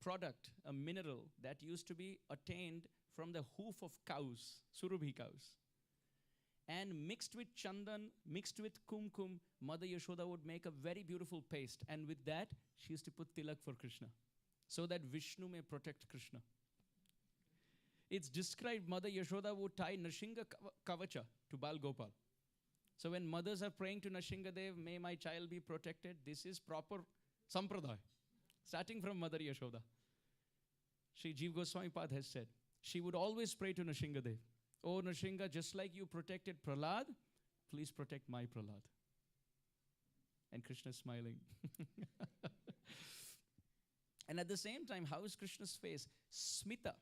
A: product, a mineral that used to be attained from the hoof of cows, Surabhi cows. And mixed with chandan, mixed with kumkum, Mother Yashoda would make a very beautiful paste. And with that, she used to put tilak for Krishna, so that Vishnu may protect Krishna. It's described Mother Yashoda would tie Nashinga Kavacha to Bal Gopal. So when mothers are praying to Nashingadev, may my child be protected, this is proper sampradaya, starting from Mother Yashoda. Sri Jiva Goswami Pad has said, she would always pray to Nashingadev, oh Nashinga, just like you protected Prahlad, please protect my Prahlad. And Krishna is smiling. And at the same time, how is Krishna's face? Smita.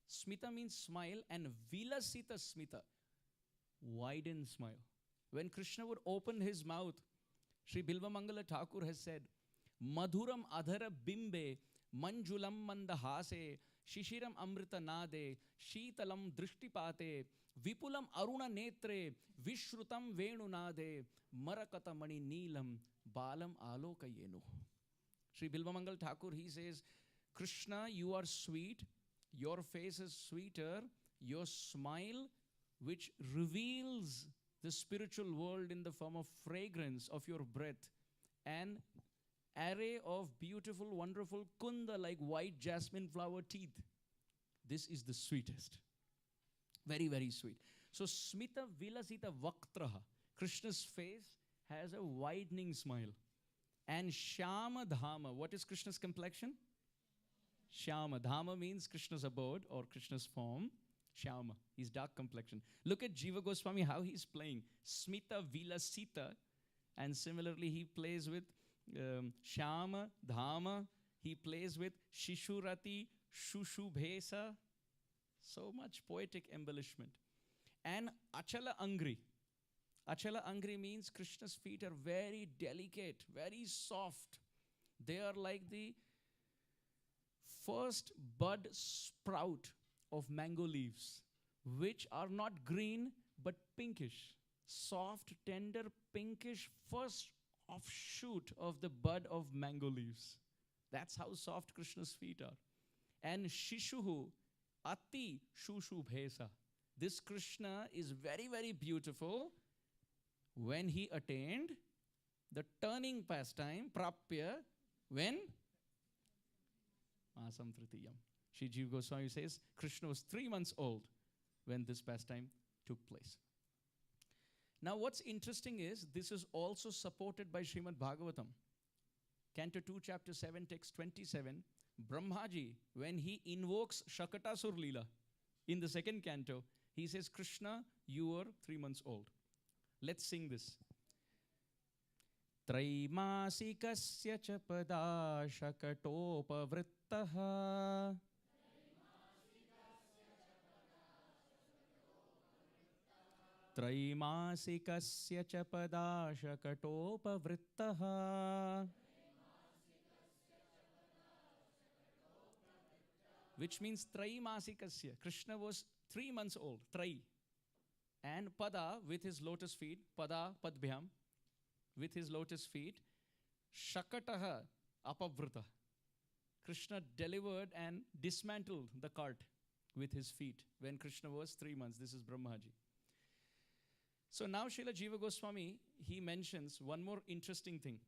A: Smita means smile, and Vilasita Smita, widened smile. When Krishna would open his mouth, Sri Bilvamangala Thakur has said, Madhuram adhara bimbe, manjulam mandahase, shishiram amrita nade, sheetalam drishtipate, vipulam aruna netre, vishrutam venu nade, marakata mani neelam, balam alokayenu. Sri Bilvamangal Thakur, he says, Krishna, you are sweet, your face is sweeter, your smile, which reveals the spiritual world in the form of fragrance of your breath, an array of beautiful, wonderful kunda like white jasmine flower teeth. This is the sweetest. Very, very sweet. So, Smita Vilasita Vaktraha, Krishna's face has a widening smile. And Shyama Dhama, what is Krishna's complexion? Shyama. Dhama means Krishna's abode or Krishna's form. Shyama, his dark complexion. Look at Jiva Goswami, how he's playing. Smita Vilasita. And similarly, he plays with Shyama, Dhama. He plays with Shishurati, Shushubhesa. So much poetic embellishment. And Achala Angri. Achala Angri means Krishna's feet are very delicate, very soft. They are like the first bud sprout of mango leaves, which are not green but pinkish. Soft, tender, pinkish first offshoot of the bud of mango leaves. That's how soft Krishna's feet are. And Shishuhu, Ati Shushubhesa. This Krishna is very, very beautiful when he attained the turning pastime, Prapya, when? Asam Tritiyam. Sri Jiva Goswami says, Krishna was 3 months old when this pastime took place. Now what's interesting is, this is also supported by Srimad Bhagavatam. Canto 2, chapter 7, text 27, Brahmaji, when he invokes Shakatasur Leela in the second canto, he says, Krishna, you were 3 months old. Let's sing this. Traimasikasya cha pada shakatopavrittaha Traimasikasya cha pada shakatopavrittaha, which means Traimasikasya. Krishna was 3 months old, Trai. And Pada, with his lotus feet, Pada Padbhyam, with his lotus feet, Shakataha Apavrita. Krishna delivered and dismantled the cart with his feet when Krishna was 3 months. This is Brahmaji. So now Srila Jiva Goswami, he mentions one more interesting thing.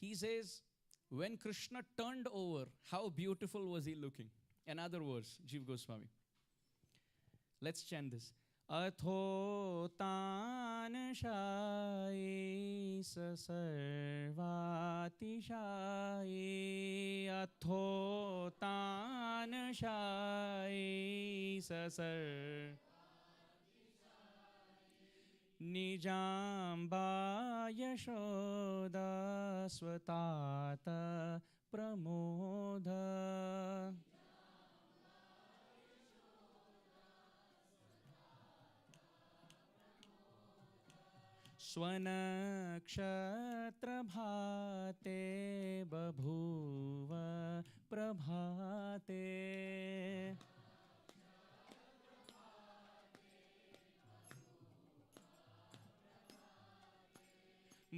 A: He says, when Krishna turned over, how beautiful was he looking? In other words, Jiva Goswami. Let's chant this. Atho tan shai sa sarvati shai, atho tan shai sa sarvati Nijamba Yashoda Swatata Pramoda. स्वनक्षत्रभाते बभूव प्रभाते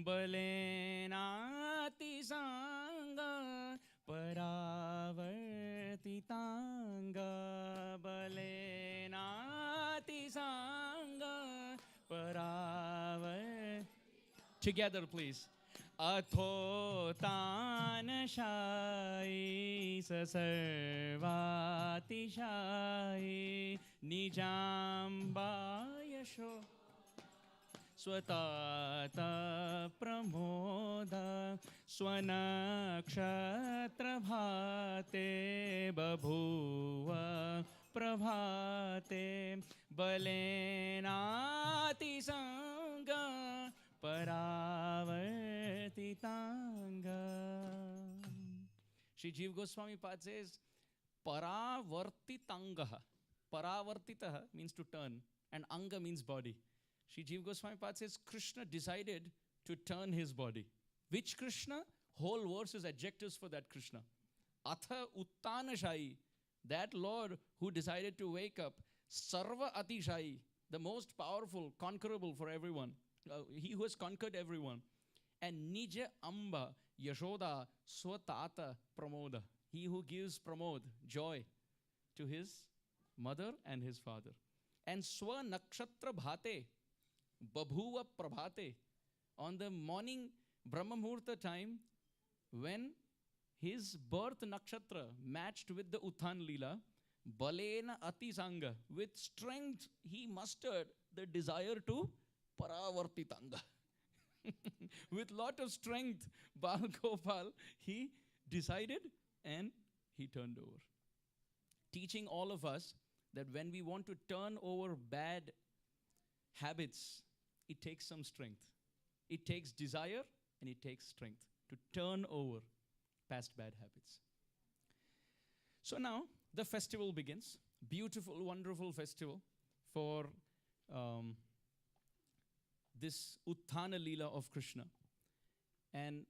A: बलेनातिसाङ्ग परावर्तिताङ्ग बलेनातिसाङ्ग Together, please. अथो तानशायी ससर्वातिशायी निजाम्बायशो स्वतात प्रमोद स्वनक्षत्रभाते बभूव प्रभाते बलेनातिसंग परावर्तितांग. Sri Jiva Goswami Pad says paravartitanga. Paravartitaha means to turn and anga means body. Sri Jiva Goswami Pad says Krishna decided to turn his body. Which Krishna? Whole verse is adjectives for that Krishna. Atha Uttanashayi, that Lord who decided to wake up. Sarva Atishayi, the most powerful, conquerable for everyone. He who has conquered everyone. And Nija Amba Yashoda Swatata Pramoda. He who gives pramod, joy, to his mother and his father. And Swa Nakshatra Bhate. Babhuva Prabhate, on the morning Brahma Muhurta time, when his birth nakshatra matched with the Uttan Leela, Balena Atisanga, with strength he mustered the desire to Paravartitanga. With lot of strength, Bal Gopal, he decided and he turned over. Teaching all of us that when we want to turn over bad habits, it takes some strength. It takes desire and it takes strength to turn over past bad habits. So now the festival begins. Beautiful, wonderful festival for this Utthana Leela of Krishna. And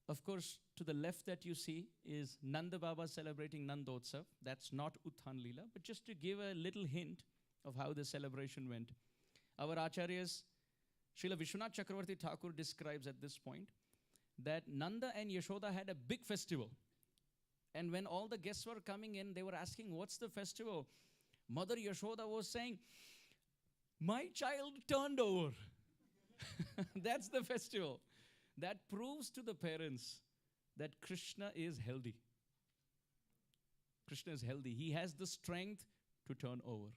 A: of course, to the left that you see is Nanda Baba celebrating Nandotsav. That's not Utthana Leela, but just to give a little hint of how the celebration went. Our Acharyas, Srila Vishwanath Chakravarti Thakur describes at this point that Nanda and Yashoda had a big festival. And when all the guests were coming in, they were asking, what's the festival? Mother Yashoda was saying, my child turned over. That's the festival. That proves to the parents that Krishna is healthy. Krishna is healthy. He has the strength to turn over.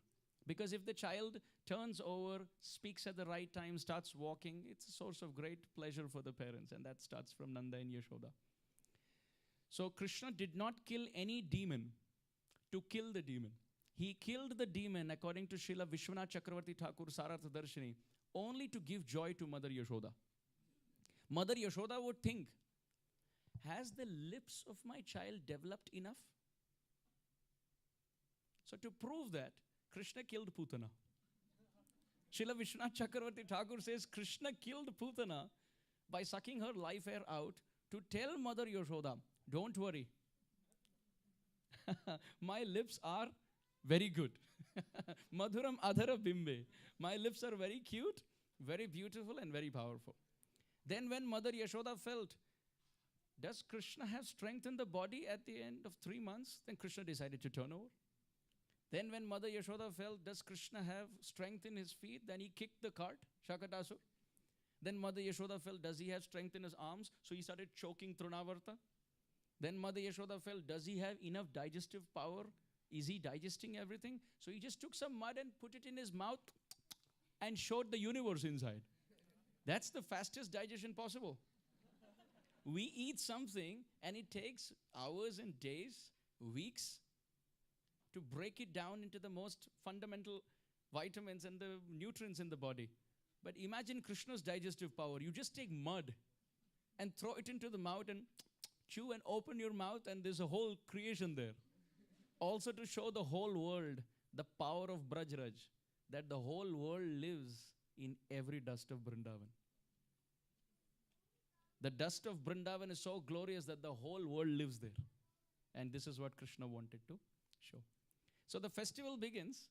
A: Because if the child turns over, speaks at the right time, starts walking, it's a source of great pleasure for the parents. And that starts from Nanda and Yashoda. So Krishna did not kill any demon to kill the demon. He killed the demon, according to Srila Vishwanath Chakravarti Thakur Sarartha Darshini, only to give joy to Mother Yashoda. Mother Yashoda would think, has the lips of my child developed enough? So to prove that, Krishna killed Putana. Srila Vishwanath Chakravarti Thakur says, Krishna killed Putana by sucking her life air out to tell Mother Yashoda, don't worry. My lips are very good. Madhuram adhara bimbe. My lips are very cute, very beautiful and very powerful. Then when Mother Yashoda felt, does Krishna have strength in the body at the end of 3 months? Then Krishna decided to turn over. Then when Mother Yashoda felt, does Krishna have strength in his feet? Then he kicked the cart, Shakatasur. Then Mother Yashoda felt, does he have strength in his arms? So he started choking Trunavarta. Then Mother Yashoda felt, does he have enough digestive power? Is he digesting everything? So he just took some mud and put it in his mouth and showed the universe inside. That's the fastest digestion possible. We eat something and it takes hours and days, weeks to break it down into the most fundamental vitamins and the nutrients in the body. But imagine Krishna's digestive power. You just take mud and throw it into the mouth and chew and open your mouth and there's a whole creation there. Also to show the whole world the power of Brajraj, that the whole world lives in every dust of Vrindavan. The dust of Vrindavan is so glorious that the whole world lives there. And this is what Krishna wanted to show. So the festival begins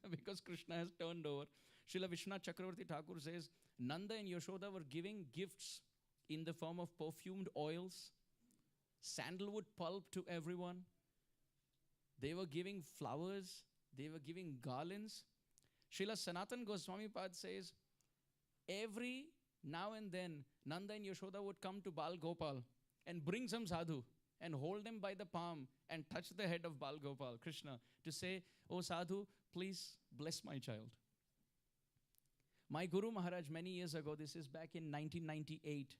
A: because Krishna has turned over. Srila Vishwanath Chakravarti Thakur says, Nanda and Yashoda were giving gifts in the form of perfumed oils, sandalwood pulp to everyone. They were giving flowers. They were giving garlands. Srila Sanatan Goswami Pad says, every now and then, Nanda and Yashoda would come to Bal Gopal and bring some sadhu and hold him by the palm and touch the head of Bal Gopal, Krishna, to say, oh sadhu, please bless my child. My Guru Maharaj, many years ago, this is back in 1998,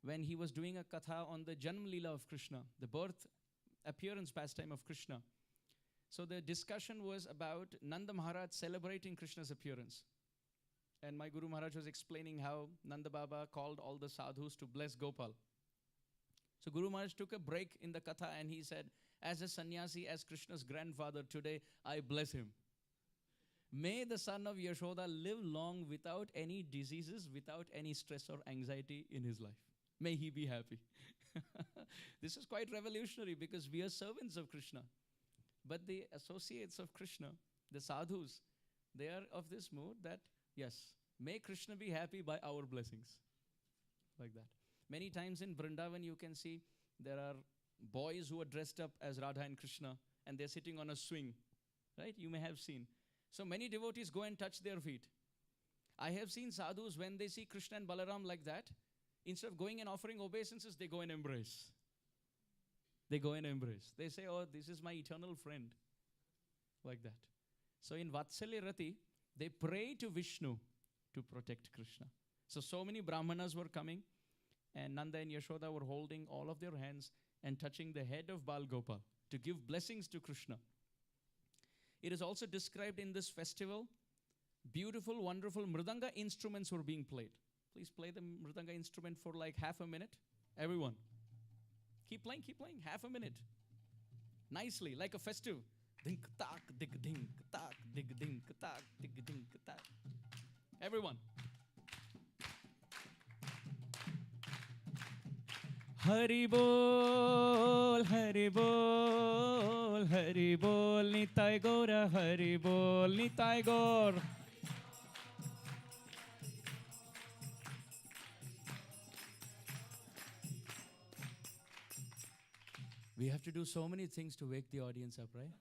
A: when he was doing a katha on the Janam Leela of Krishna, the birth, appearance, pastime of Krishna. So the discussion was about Nanda Maharaj celebrating Krishna's appearance. And my Guru Maharaj was explaining how Nanda Baba called all the sadhus to bless Gopal. So Guru Maharaj took a break in the katha and he said, as a sannyasi, as Krishna's grandfather, today I bless him. May the son of Yashoda live long without any diseases, without any stress or anxiety in his life. May he be happy. This is quite revolutionary because we are servants of Krishna. But the associates of Krishna, the sadhus, they are of this mood that, yes, may Krishna be happy by our blessings. Like that. Many times in Vrindavan you can see there are boys who are dressed up as Radha and Krishna and they're sitting on a swing. Right? You may have seen. So many devotees go and touch their feet. I have seen sadhus, when they see Krishna and Balaram like that, instead of going and offering obeisances, they go and embrace. They go and embrace. They say, oh, this is my eternal friend. Like that. So in Vatsalya Rati, they pray to Vishnu to protect Krishna. So many Brahmanas were coming and Nanda and Yashoda were holding all of their hands and touching the head of Bal Gopal to give blessings to Krishna. It is also described in this festival, beautiful, wonderful mridanga instruments were being played. Please play the mridanga instrument for like half a minute. Everyone. Keep playing, half a minute. Nicely, like a festive. Dink tak, dig dink tak, dig dink tak, dig dink tak. Everyone. Hari bol, Hari bol, Hari bol, Nitai Gora, Hari bol, Nitai Gaur. We have to do so many things to wake the audience up, right?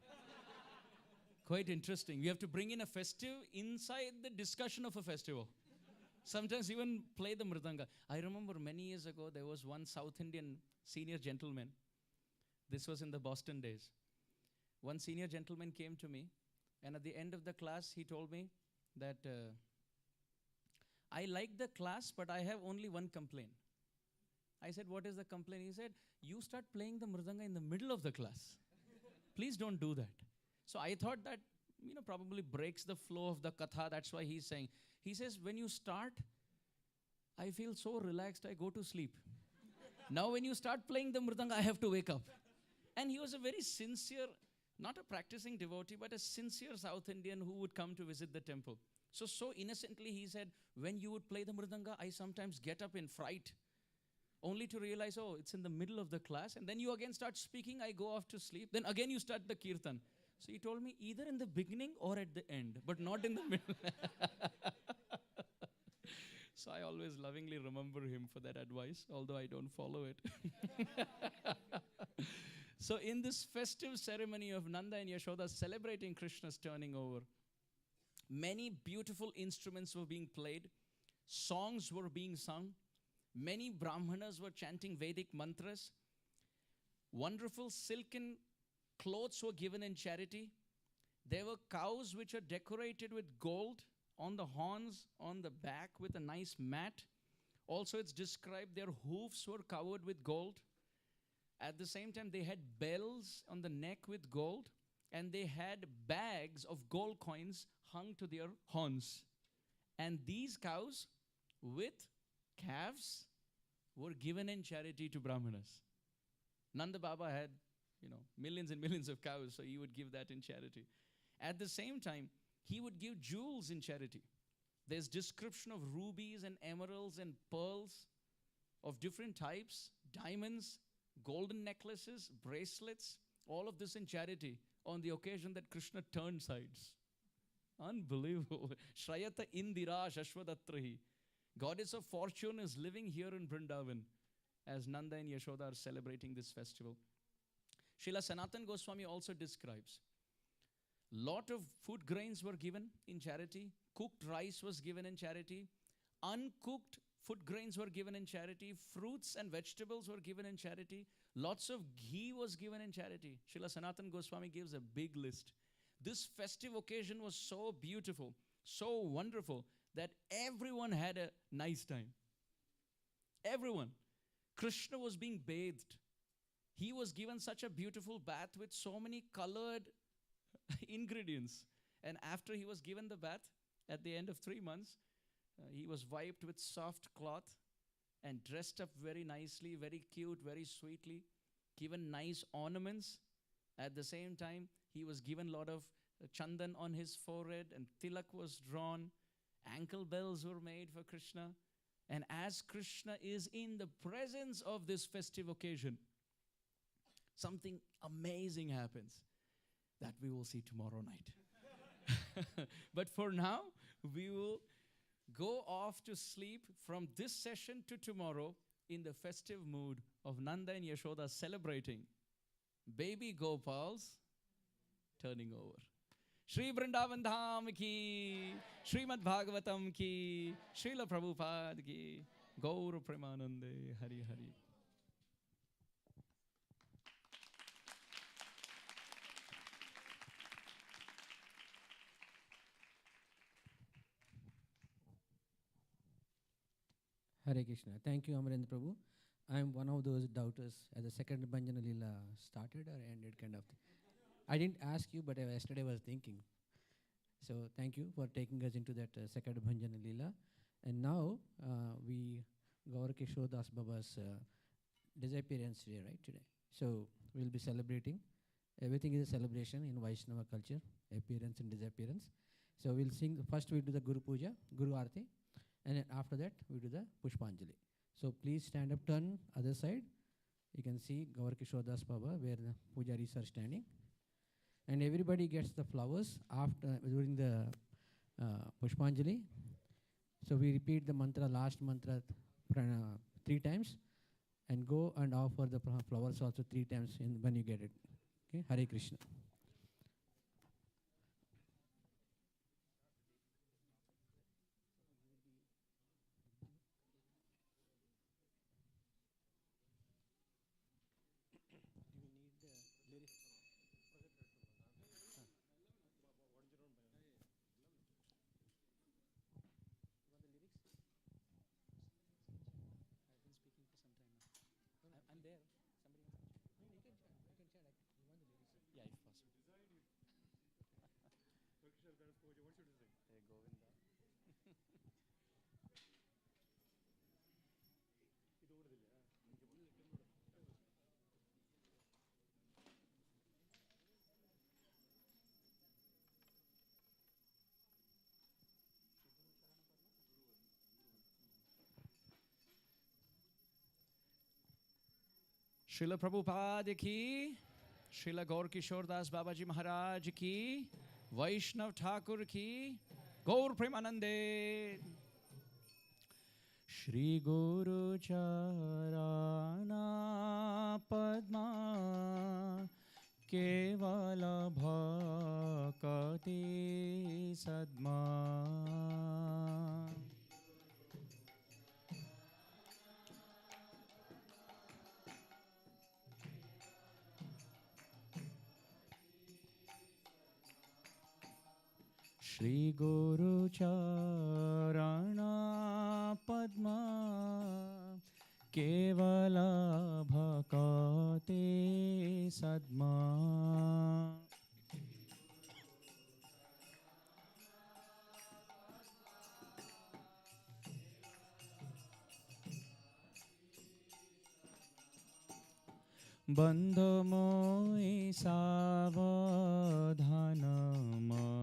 A: Quite interesting. We have to bring in a festive inside the discussion of a festival. Sometimes even play the mridanga. I remember many years ago, there was one South Indian senior gentleman. This was in the Boston days. One senior gentleman came to me, and at the end of the class, he told me that I like the class, but I have only one complaint. I said, what is the complaint? He said, you start playing the mridanga in the middle of the class. Please don't do that. So I thought that, probably breaks the flow of the katha. That's why he's saying. He says, when you start, I feel so relaxed, I go to sleep. Now when you start playing the mridanga, I have to wake up. And he was a very sincere, not a practicing devotee, but a sincere South Indian who would come to visit the temple. So innocently he said, when you would play the mridanga, I sometimes get up in fright, only to realize, oh, it's in the middle of the class. And then you again start speaking, I go off to sleep. Then again you start the kirtan. So he told me, either in the beginning or at the end, but not in the middle. So I always lovingly remember him for that advice, although I don't follow it. So in this festive ceremony of Nanda and Yashoda celebrating Krishna's turning over, many beautiful instruments were being played, songs were being sung, many Brahmanas were chanting Vedic mantras, wonderful silken clothes were given in charity. There were cows which are decorated with gold on the horns, on the back with a nice mat. Also it's described their hoofs were covered with gold. At the same time they had bells on the neck with gold, and they had bags of gold coins hung to their horns. And these cows with calves were given in charity to Brahmanas. Nanda Baba had millions and millions of cows, so he would give that in charity. At the same time, he would give jewels in charity. There's description of rubies and emeralds and pearls of different types, diamonds, golden necklaces, bracelets, all of this in charity on the occasion that Krishna turned sides. Unbelievable. Shrayata Indira Shashwadatrahi. Goddess of fortune is living here in Vrindavan as Nanda and Yashoda are celebrating this festival. Srila Sanatan Goswami also describes lot of food grains were given in charity, cooked rice was given in charity, uncooked food grains were given in charity, fruits and vegetables were given in charity, lots of ghee was given in charity. Srila Sanatan Goswami gives a big list. This festive occasion was so beautiful, so wonderful, that everyone had a nice time. Everyone. Krishna was being bathed. He was given such a beautiful bath with so many colored ingredients. And after he was given the bath, at the end of 3 months, he was wiped with soft cloth and dressed up very nicely, very cute, very sweetly, given nice ornaments. At the same time, he was given a lot of chandan on his forehead, and tilak was drawn. Ankle bells were made for Krishna. And as Krishna is in the presence of this festive occasion, something amazing happens that we will see tomorrow night. But for now, we will go off to sleep from this session to tomorrow in the festive mood of Nanda and Yashoda celebrating baby Gopal's turning over. Shri Vrindavan Dham ki, Srimad Bhagavatam ki, Srila Prabhupada ki, Gaur Premanande, Hari Hari.
C: Hare Krishna. Thank you, Amarendra Prabhu. I am one of those doubters as the second Bhanjana Leela started or ended kind of thing. I didn't ask you, but yesterday I was thinking. So thank you for taking us into that second Bhanjana Leela. And now we Gaur Kishore Das Baba's disappearance day, right, today. So we'll be celebrating. Everything is a celebration in Vaishnava culture, appearance and disappearance. So we'll sing, first we do the Guru Puja, Guru Aarti, and then after that we do the Pushpanjali. So please stand up, turn other side. You can see Gaur Kishore Das Baba where the pujaris are standing. And everybody gets the flowers after during the Pushpanjali. So we repeat the mantra, last mantra 3 times, and go and offer the flowers also 3 times when you get it. Okay, Hare Krishna.
A: I'm there. Somebody else. No, you can chant. You can chant. You want the lyrics? Yeah, if possible. What should you sing? Hey, Govinda. Srila Prabhupada ki, Srila Gaur Kishore Das Babaji Maharaj ki, Vaishnav Thakur ki, Gaur Premanande. Shri Guru Charana Padma Kevala Bhakati Sadma. Shri Guru Charana Padma Kevala Bhakati Sadma. Bandho moi savadhana mate.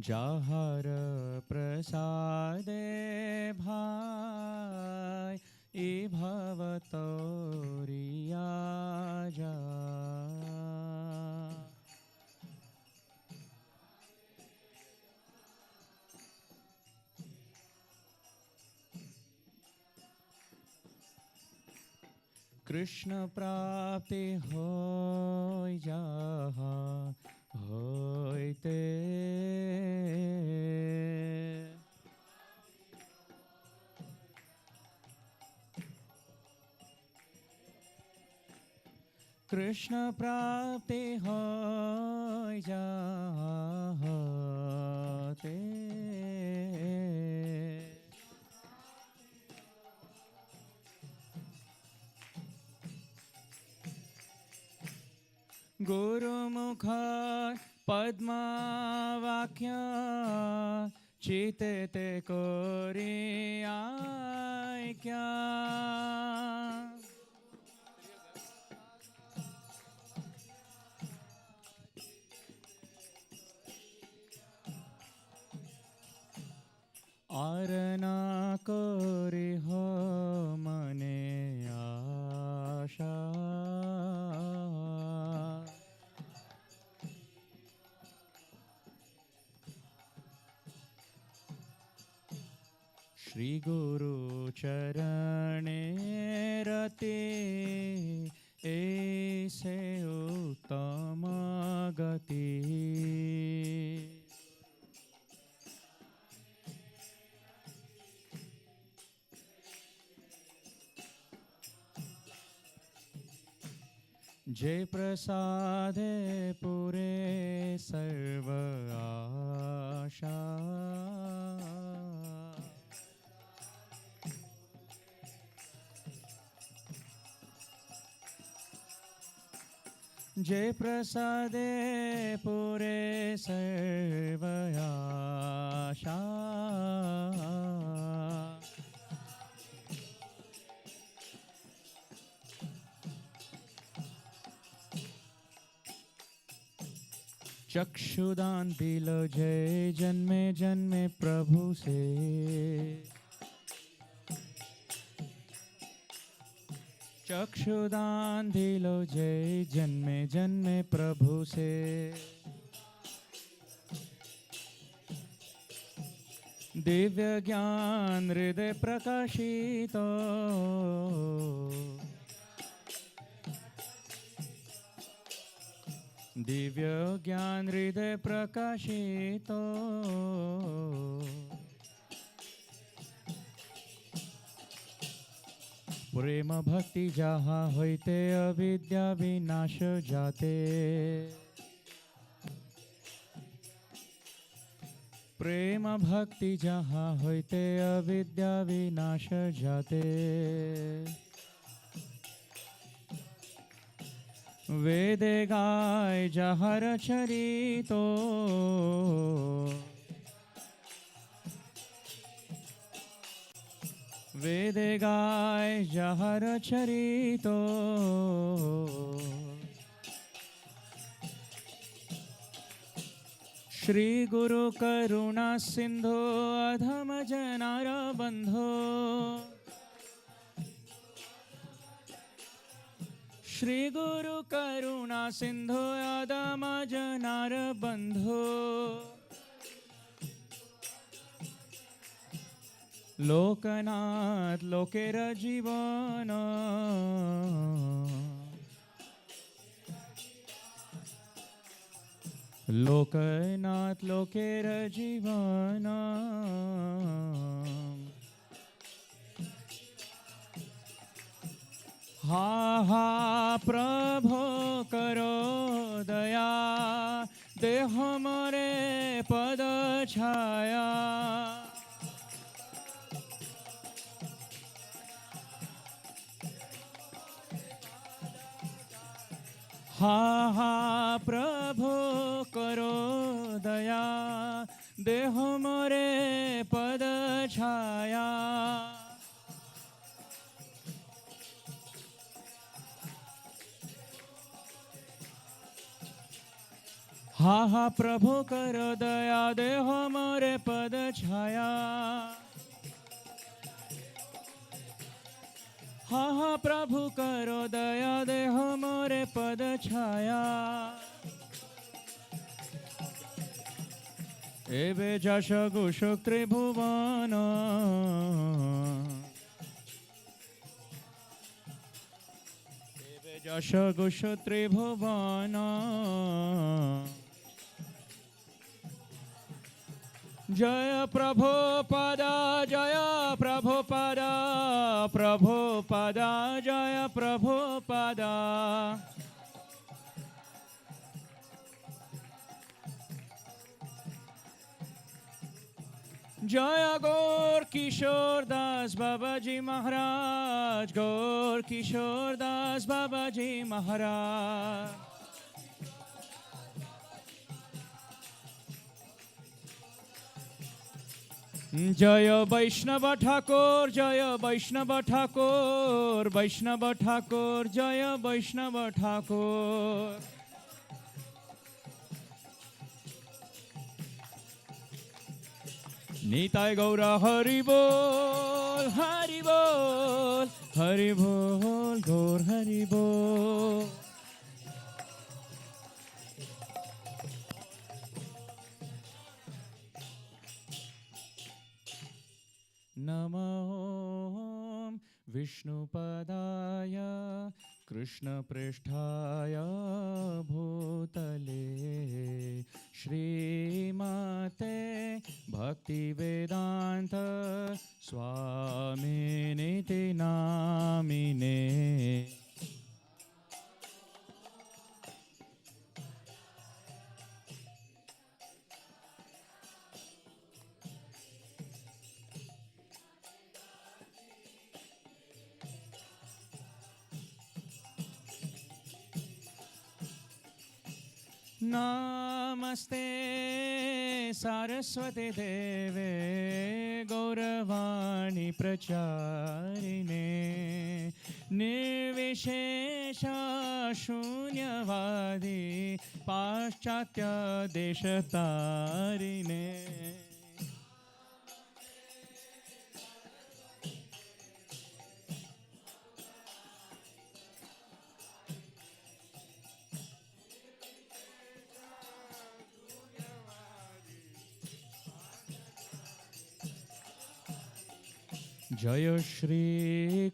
A: যাহার প্রসাদে ভাই এ ভব তরিয়া যা। কৃষ্ণ প্রাপ্তি হয় যাহা হইতে কৃষ্ণ প্রাপ্তি হয় যাহা হতে गुरुमुख पद्मावाक्य चिते ते क्या और ना कोरी हो मने आशा श्री गुरु चरणे रते ऐसे उत्तम गति जय प्रसादे पुरे सर्व आशा जय प्रसादे पुरे सर्व आशा चक्षुदान दिलो जय जन्मे जन्मे प्रभु से चक्षुदान दिलो जय जन्मे जन्मे प्रभु से दिव्य ज्ञान हृदय प्रकाशित दिव्य ज्ञान हृदय प्रकाशित प्रेम भक्ति जहाँ होते अविद्या विनाश जाते प्रेम भक्ति जहाँ होते अविद्या विनाश जाते वेद गाय जहर चरितो वेद गाय जहर चरितो श्री गुरु करुणा सिंधु अधम जनार बंधो श्री गुरु करुणा सिंधु अधम जनार बंधो लोकनाथ लोकेर जीवन लोकनाथ लोकेर जीवन हा हा प्रभो करो दया देह मोरे पद छाया हा हा प्रभो करो दया देह मोरे पद छाया हा हा प्रभु करो दया दे हो मोरे पद छाया। हा हा प्रभु करो दया दे हो मोरे पद छाया। एबे যশ ঘোষক ত্রিভুবন। এবে যশ ঘোষক ত্রিভুবন। জয় প্রভুপাদা জয় প্রভুপাদা প্রভুপাদা জয় প্রভুপাদা। জয় গৌর কিশোর দাস বাবাজি মহারাজ। গৌর কিশোর দাস বাবাজি মহারাজ। জয় বৈষ্ণব ঠাকুর জয় বৈষ্ণব ঠাকুর বৈষ্ণব ঠাকুর জয় বৈষ্ণব ঠাকুর। নিতাই গৌরা হরি বল হরি বল হরি বল গৌর হরি বল। नमो विष्णुपदाय कृष्णपृष्ठाय भूतले श्रीमते भक्तिवेदान्त स्वामिनिति नामिने। नमस्ते सरस्वती देवे गौरवाणी प्रचारिणे निर्विशेष शून्यवादी पाश्चात्य देशतारिणे। जय श्री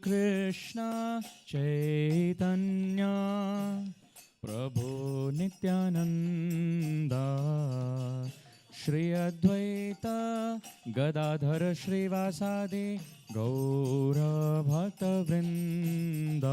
A: कृष्ण चैतन्य प्रभु नित्यानंद श्री अद्वैत गदाधर श्रीवासादि गौर भक्त वृंद।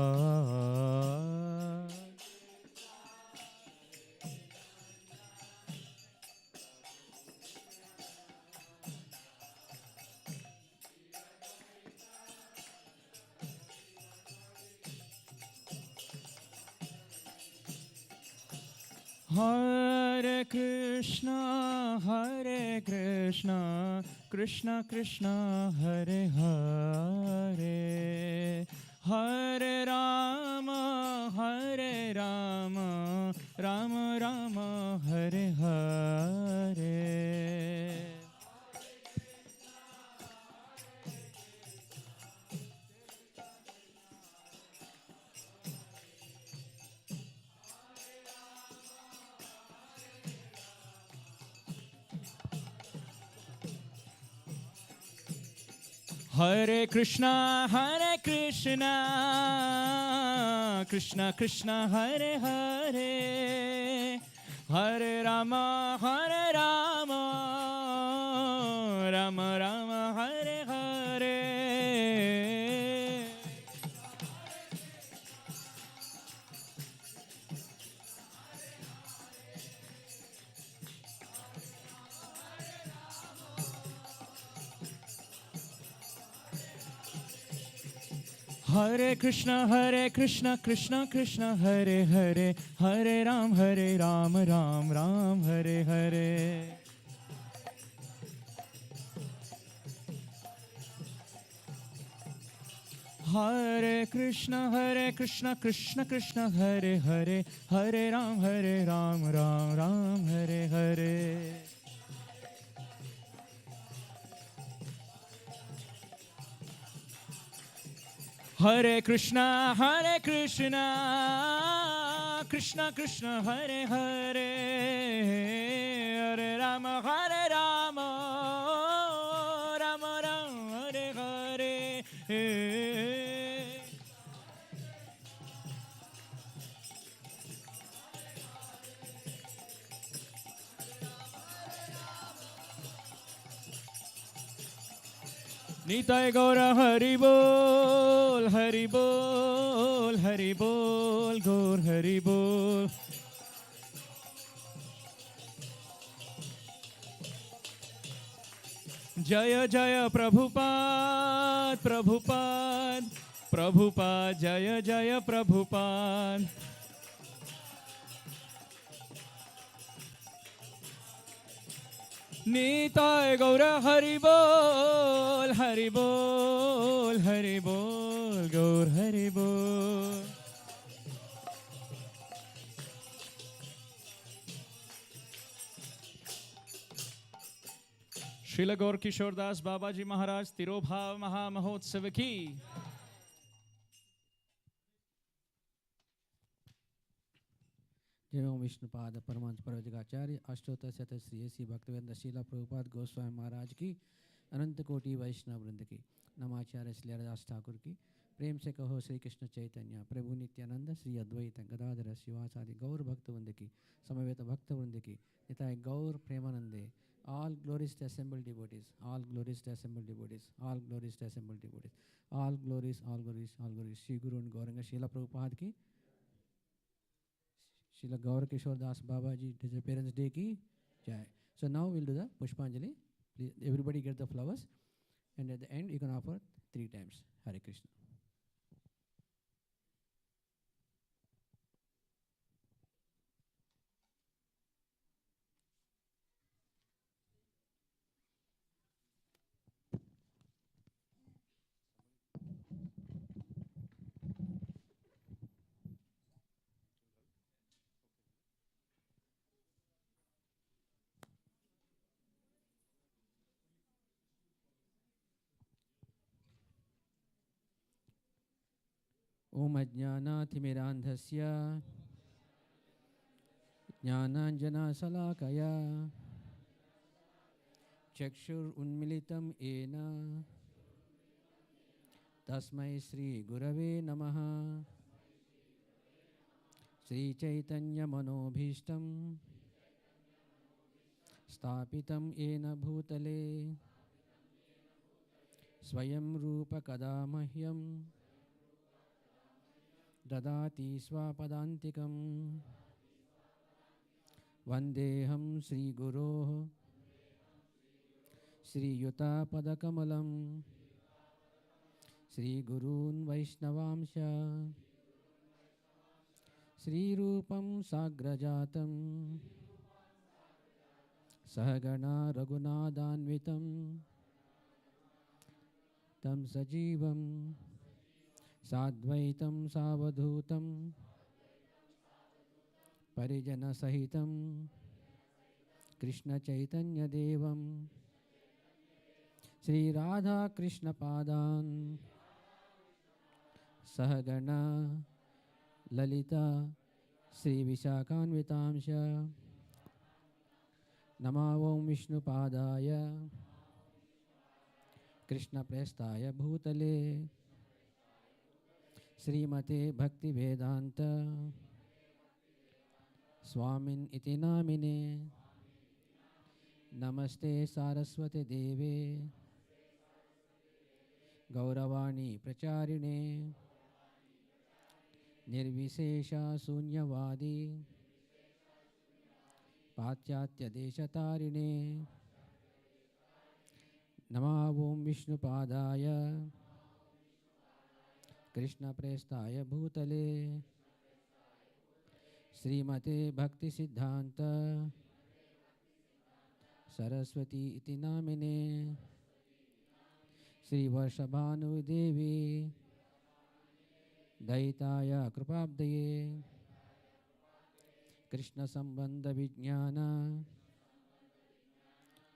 A: Hare Krishna, Krishna Krishna, Hare Hare, Hare Rama, Rama Rama, Hare Hare. Hare Krishna, Krishna Krishna, Hare Hare, Hare Rama, Rama Rama, Hare Hare. Hare Krishna, Krishna Krishna, Hare Hare, Hare Ram, Ram Ram, Hare Hare. Hare Krishna, Krishna Krishna, Hare Hare, Hare Ram, Ram Ram, Hare Hare Krishna, Krishna Krishna, Hare Hare, Hare Rama, Rama Rama, Hare Hare. Nitai Gaura Hari Bol, Hari Bol, Hari Bol, Gaur Hari Bol. Jaya Jaya Prabhupada, Prabhupada, Prabhupada, Jaya Jaya Prabhupada. Nitai Gaura Hari Bol, Hari Bol, Hari Bol, Gaur Hari Bol. Srila Gaur Kishore Das Babaji Maharaj Tirobhav Maha Mahotsav ki.
C: जय ओम विष्णुपाद परमहंस प्रवचकाचार्य अष्टोत्तर शत श्री श्री भक्तवेंद्र शीला प्रभुपाद गोस्वामी महाराज की अनंत कोटि वैष्णव वृंद की नमाचार्य श्री हरिदास ठाकुर की प्रेम से कहो श्री कृष्ण चैतन्य प्रभु नित्यानंद श्री अद्वैत गदाधर शिवासादि गौर भक्त वृंद की समवेत भक्त वृंद की निताय गौर प्रेमानंदे all glories to assembled devotees, all glories to assembled devotees, all glories to assembled devotees, all glories, all glories, all glories. Shri Guru and Gauranga Srila Prabhupada ki, Srila Gaur Kishore Das Babaji Disappearance Day ki jai. So now we'll do the Pushpanjali. Please, everybody get the flowers, and at the end you can offer 3 times. Hare Krishna. Om Ajnanathimiranthasya Jnananjana Salakaya Chakshur Unmilitam Ena Tasmai Sri Gurave Namaha Sri Chaitanya Manobhishtam Stapitam Ena Bhutale Swayam Rupa Kadamahyam Dadati Swapadantikam Vandeham Sri Guroh Sri Yuta Padakamalam Sri Gurun Vaishnavamsha Sri Rupam Sagrajatam Sahagana Raghunadanvitam Tam Sajivam Sadvaitam Savadhutam Parijana Sahitam Krishna Chaitanya Devam Sri Radha Krishna Padan Sahagana Lalita Sri Vishakhanvitamsha Namavom Vishnu Padaya Krishna Prestaya Bhutale Srimate Bhakti Vedanta Swamin iti namine Namaste Saraswate Deve Gauravani Pracharine Nirvishesha Sunyavadi Patyatya Deshatarine Namavom Vishnu Padaya Krishna Prestaya Bhutale Srimate Bhakti Siddhanta Saraswati iti namine Sri Varshabhanu Devi Daitaya Krupabdaye Krishna Sambandha Vijnana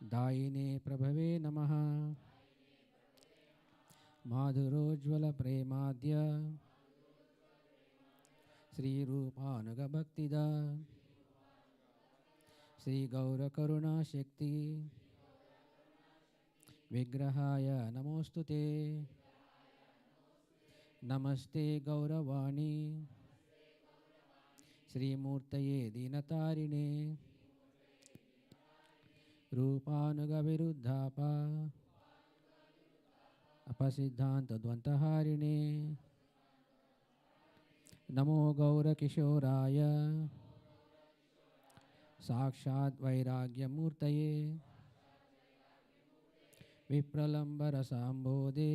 C: Daine Prabhave Namaha माधुरोज्ज्वल प्रेमाद्य श्रीरूपानुगभक्तिदा श्रीगौरकरुणाशक्ति विग्रहाय नमोस्तुते। नमस्ते गौरवाणी श्रीमूर्तये दीनतारिणे रूपानुगविरुद्धापा अपसिद्धान्तद्वन्तहारिणे नमो गौरकिशोराय साक्षात् वैराग्यमूर्तये विप्रलम्बरसाम्बोधे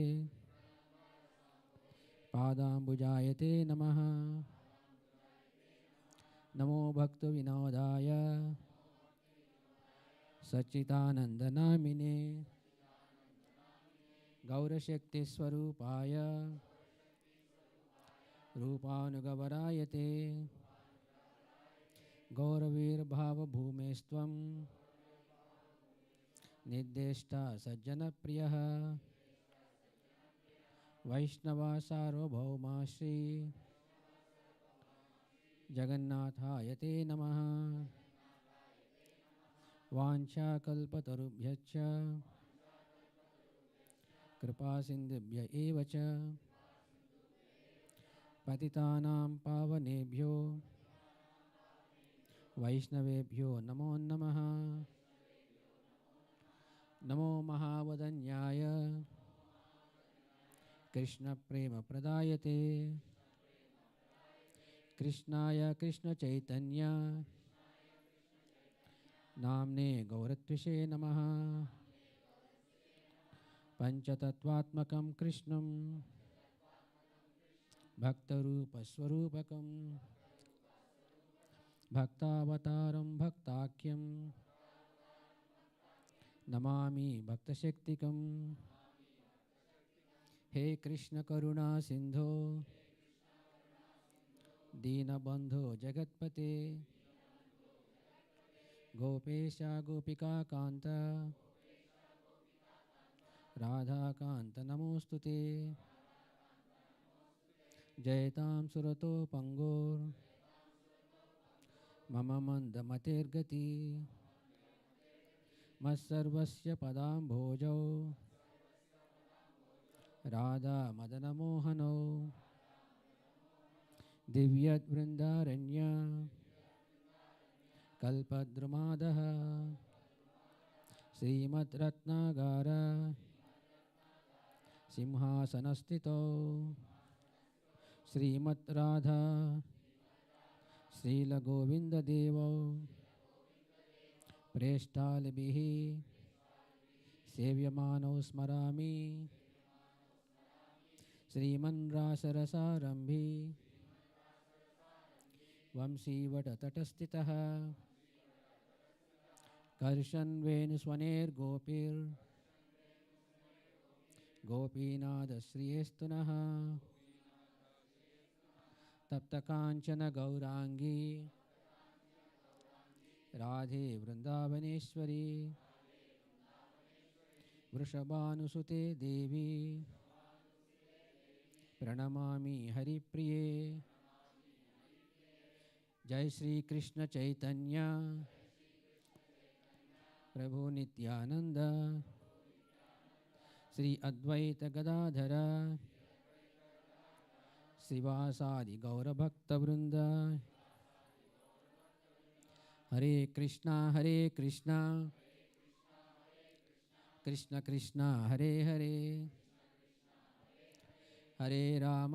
C: पादाम्बुजायते नमः। नमो भक्तविनोदाय सच्चिदानन्दनामिने गौरशक्तिस्वरूपाय रूपानुगवरायते गौरवीर्भावभूमेस्त्वं निर्देष्टा सज्जनप्रियः वैष्णवा सार्वभौमा श्री जगन्नाथाय ते नमः। वाञ्छाकल्पतरुभ्यश्च कृपासिन्धुभ्य एव च पतितानां पावनेभ्यो वैष्णवेभ्यो नमो नमः। नमो महावदन्याय कृष्णप्रेमप्रदायते कृष्णाय कृष्णचैतन्य नाम्ने गौरत्विषे नमः। पञ्चतत्त्वात्मकं कृष्णं भक्तरूपस्वरूपकं भक्तावतारं भक्ताख्यं नमामि भक्तशक्तिकं। हे कृष्ण करुणा सिंधो दीनबंधो जगत्पते गोपेश गोपिका कांत राधा कांत नमोस्तुते। जयतां सुरतो पंगोर मम मंदमतिर्गति मत्सर्वस्य पदाम्भोजौ राधा मदनमोहनौ दिव्यवृन्दारण्य कल्पद्रुमादः श्रीमद्रत्नागार सिंहासनस्थितौ श्रीमद्राधा श्रीलगोविन्ददेवौ प्रेष्ठालभिः सेव्यमानौ स्मरामि श्रीमन्रासरसारम्भी वंशीवटतटस्थितः कर्षन्वेणुस्वनेर्गोपीर् गोपीनाथश्रियस्तुनः तप्तकाञ्चन गौरांगी राधे वृन्दावनेश्वरी वृषभानुसुते देवी प्रणमामि हरिप्रिये। जय श्री कृष्ण चैतन्य प्रभु नित्यानंद श्री अद्वैत गदाधर श्रीवासादि गौरभक्तवृंद। हरे कृष्णा कृष्ण कृष्णा हरे हरे हरे राम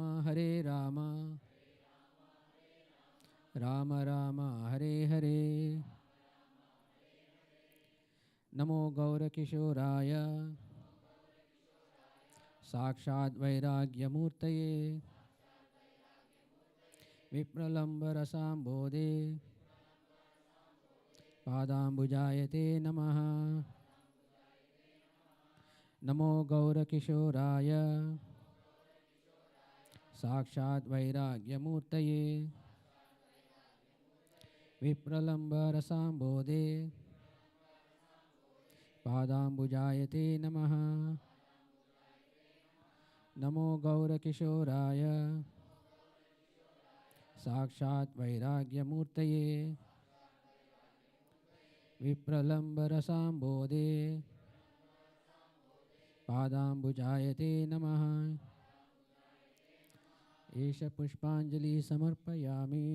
C: राम राम हरे हरे। नमो गौरकिशोराय साक्षात् वैराग्यमूर्तये विप्रलम्बरसाम्बोधे पादाम्बुजायते नमः। नमो गौरकिशोराय साक्षात् वैराग्यमूर्तये विप्रलम्बरसाम्बोधे पादाम्बुजायते नमः। नमो गौरकिशोराय साक्षात् वैराग्यमूर्तये विप्रलम्बरसाम्बोधे पादाम्बुजायते नमः एष पुष्पाञ्जलिः समर्पयामि.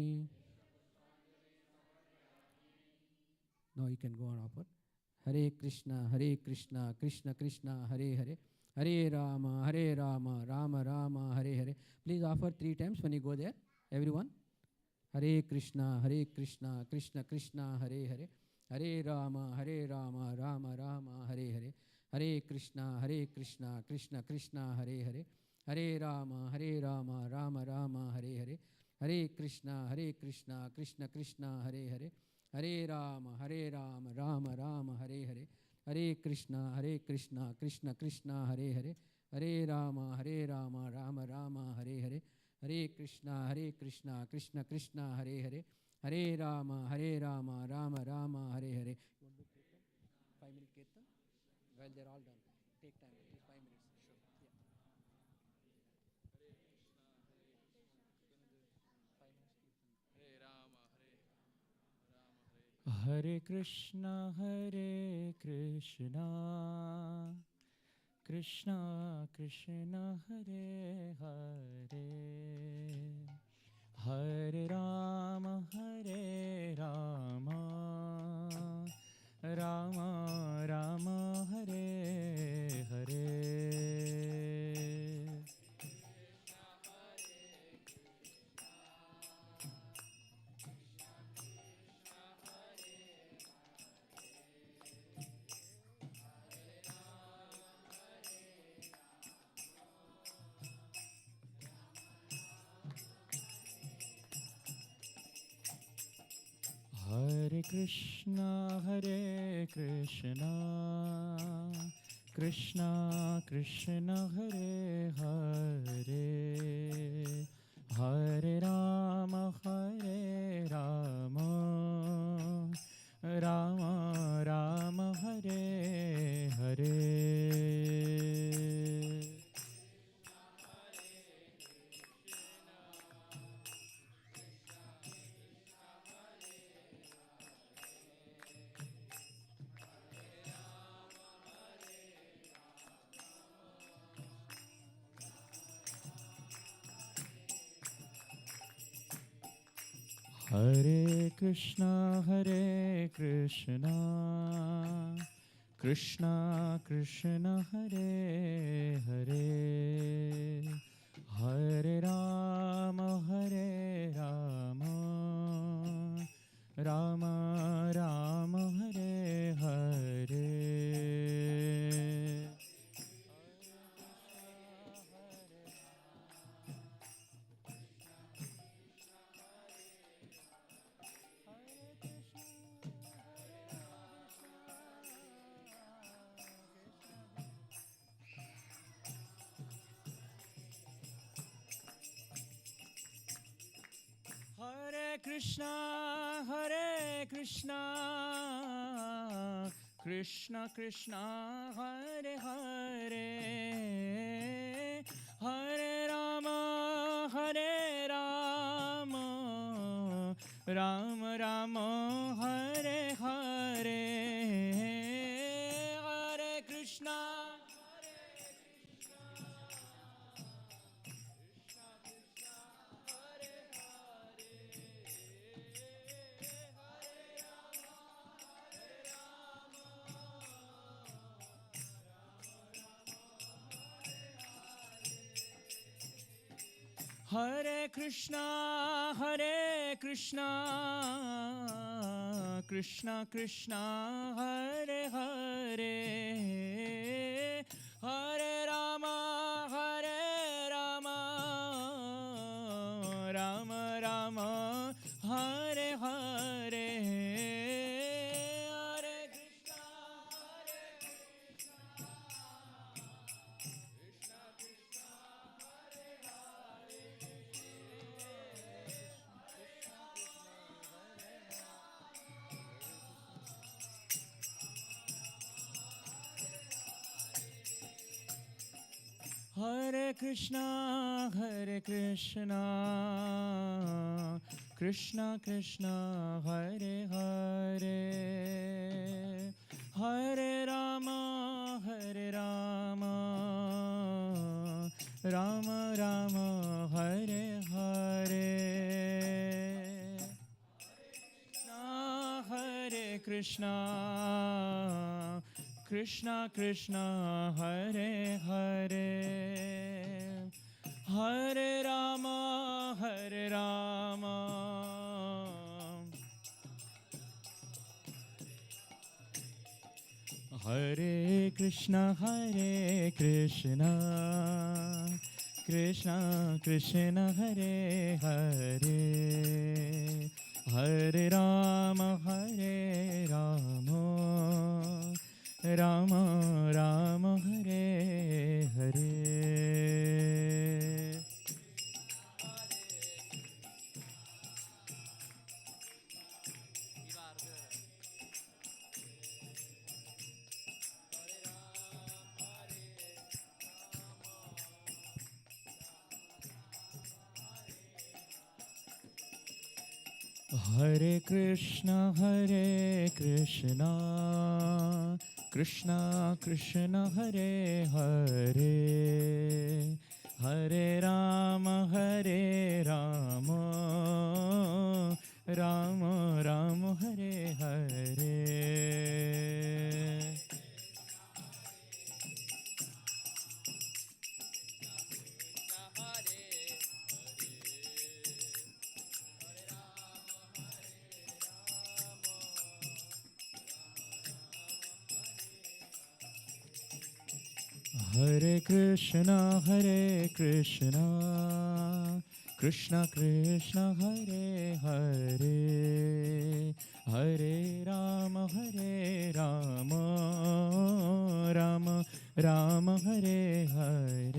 C: Now you can go on offer. Hare Krishna, Krishna Krishna, Hare Hare, Hare Rama, Rama Rama, Hare Hare. Please offer 3 times when you go there, everyone. Hare Krishna, Krishna Krishna, Hare Hare, Hare Rama, Rama Rama, Hare Hare, Hare Krishna, Krishna Krishna, Hare Hare, Hare Rama, Rama Rama, Hare Hare, Hare Krishna, Krishna Krishna, Hare Hare, Hare Rama, Rama Rama, Hare Hare, Hare Krishna, Krishna Krishna, Hare Hare, Hare Rama, Rama Rama, Hare Hare, Hare Krishna, Krishna Krishna, Hare Hare, Hare Rama, Rama Rama, Hare Hare. 5-minute kirtan? Well, they're all done. Take time, at least 5 minutes. Sure.
A: Yeah. Hare Krishna, Krishna Krishna, Hare Hare, Hare Rama, Rama Rama, Hare Hare. Hare Krishna, Krishna Krishna, Hare Hare, Hare Rama, Rama Rama, Hare Hare. Hare Krishna, Krishna Krishna, Hare Hare, Hare Rama, Rama Rama, Hare Hare. Hare Krishna, Krishna Krishna, Hare Hare, Hare Rama, Rama Rama, Hare Hare, Hare Krishna. Hare Krishna, Krishna Krishna, Hare Hare, Hare Rama, Rama Rama, Hare Hare, Hare Krishna, Hare Krishna, Krishna Krishna, Hare Hare, Hare Rama, Rama Rama, Hare Hare. Hare Krishna, Krishna Krishna, Hare Hare, Hare Rama, Hare Krishna, Krishna Krishna, Hare Hare, Hare Rama, Rama Rama, Hare Hare. Hare Krishna, Krishna Krishna, Hare Hare, Hare Rama, Rama Rama, Hare Hare. Hare Krishna, Krishna Krishna, Hare Hare, Hare Rama, Rama Rama, Hare Hare.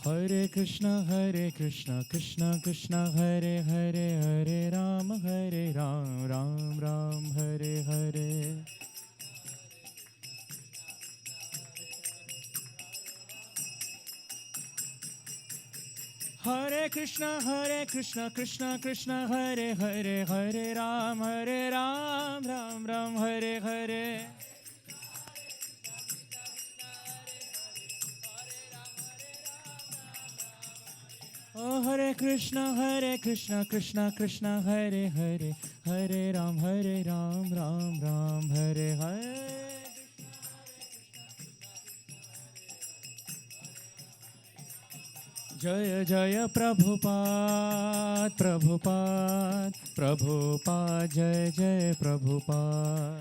A: Hare Krishna, Krishna Krishna, Hare Hare, Hare Ram, Ram Ram, Hare Hare. Hare Krishna, Krishna Krishna, Hare Hare, Hare Ram, Ram Ram, Hare Hare. Oh, Hare Krishna, Krishna Krishna, Hare Hare, Hare Ram, Ram Ram, Hare Hare. Jaya Jaya Prabhupada, Prabhupada, Prabhupada, Jaya Jaya Prabhupada.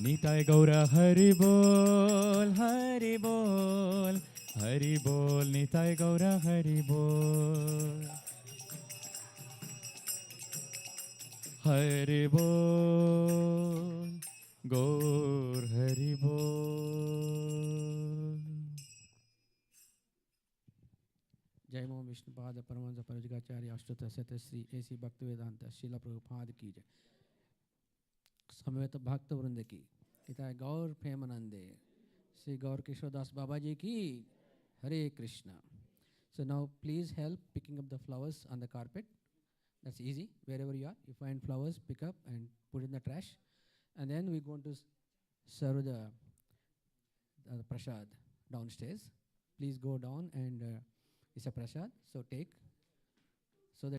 A: Nitai Gaura Hari Bol, Hari Bol, Hari Bol, Nitai Gaura Hari Bol. Hari Bol, Gaur Hari Bol.
C: जय मोह विष्णुपाद परमहंस परिव्राजकाचार्य अष्टोत्तर शतश्री ऐसी भक्त वेदांत शिला प्रभुपाद की जय। समवेत भक्त वृंद की पिता गौर प्रेमानंदे श्री गौर किशोरदास बाबा जी की हरे Krishna. So now please help picking up the flowers on the carpet. That's easy. Wherever you are, you find flowers, pick up and put in the trash. And then we're going to serve the prasad downstairs. Please go down and it's a prasad. So take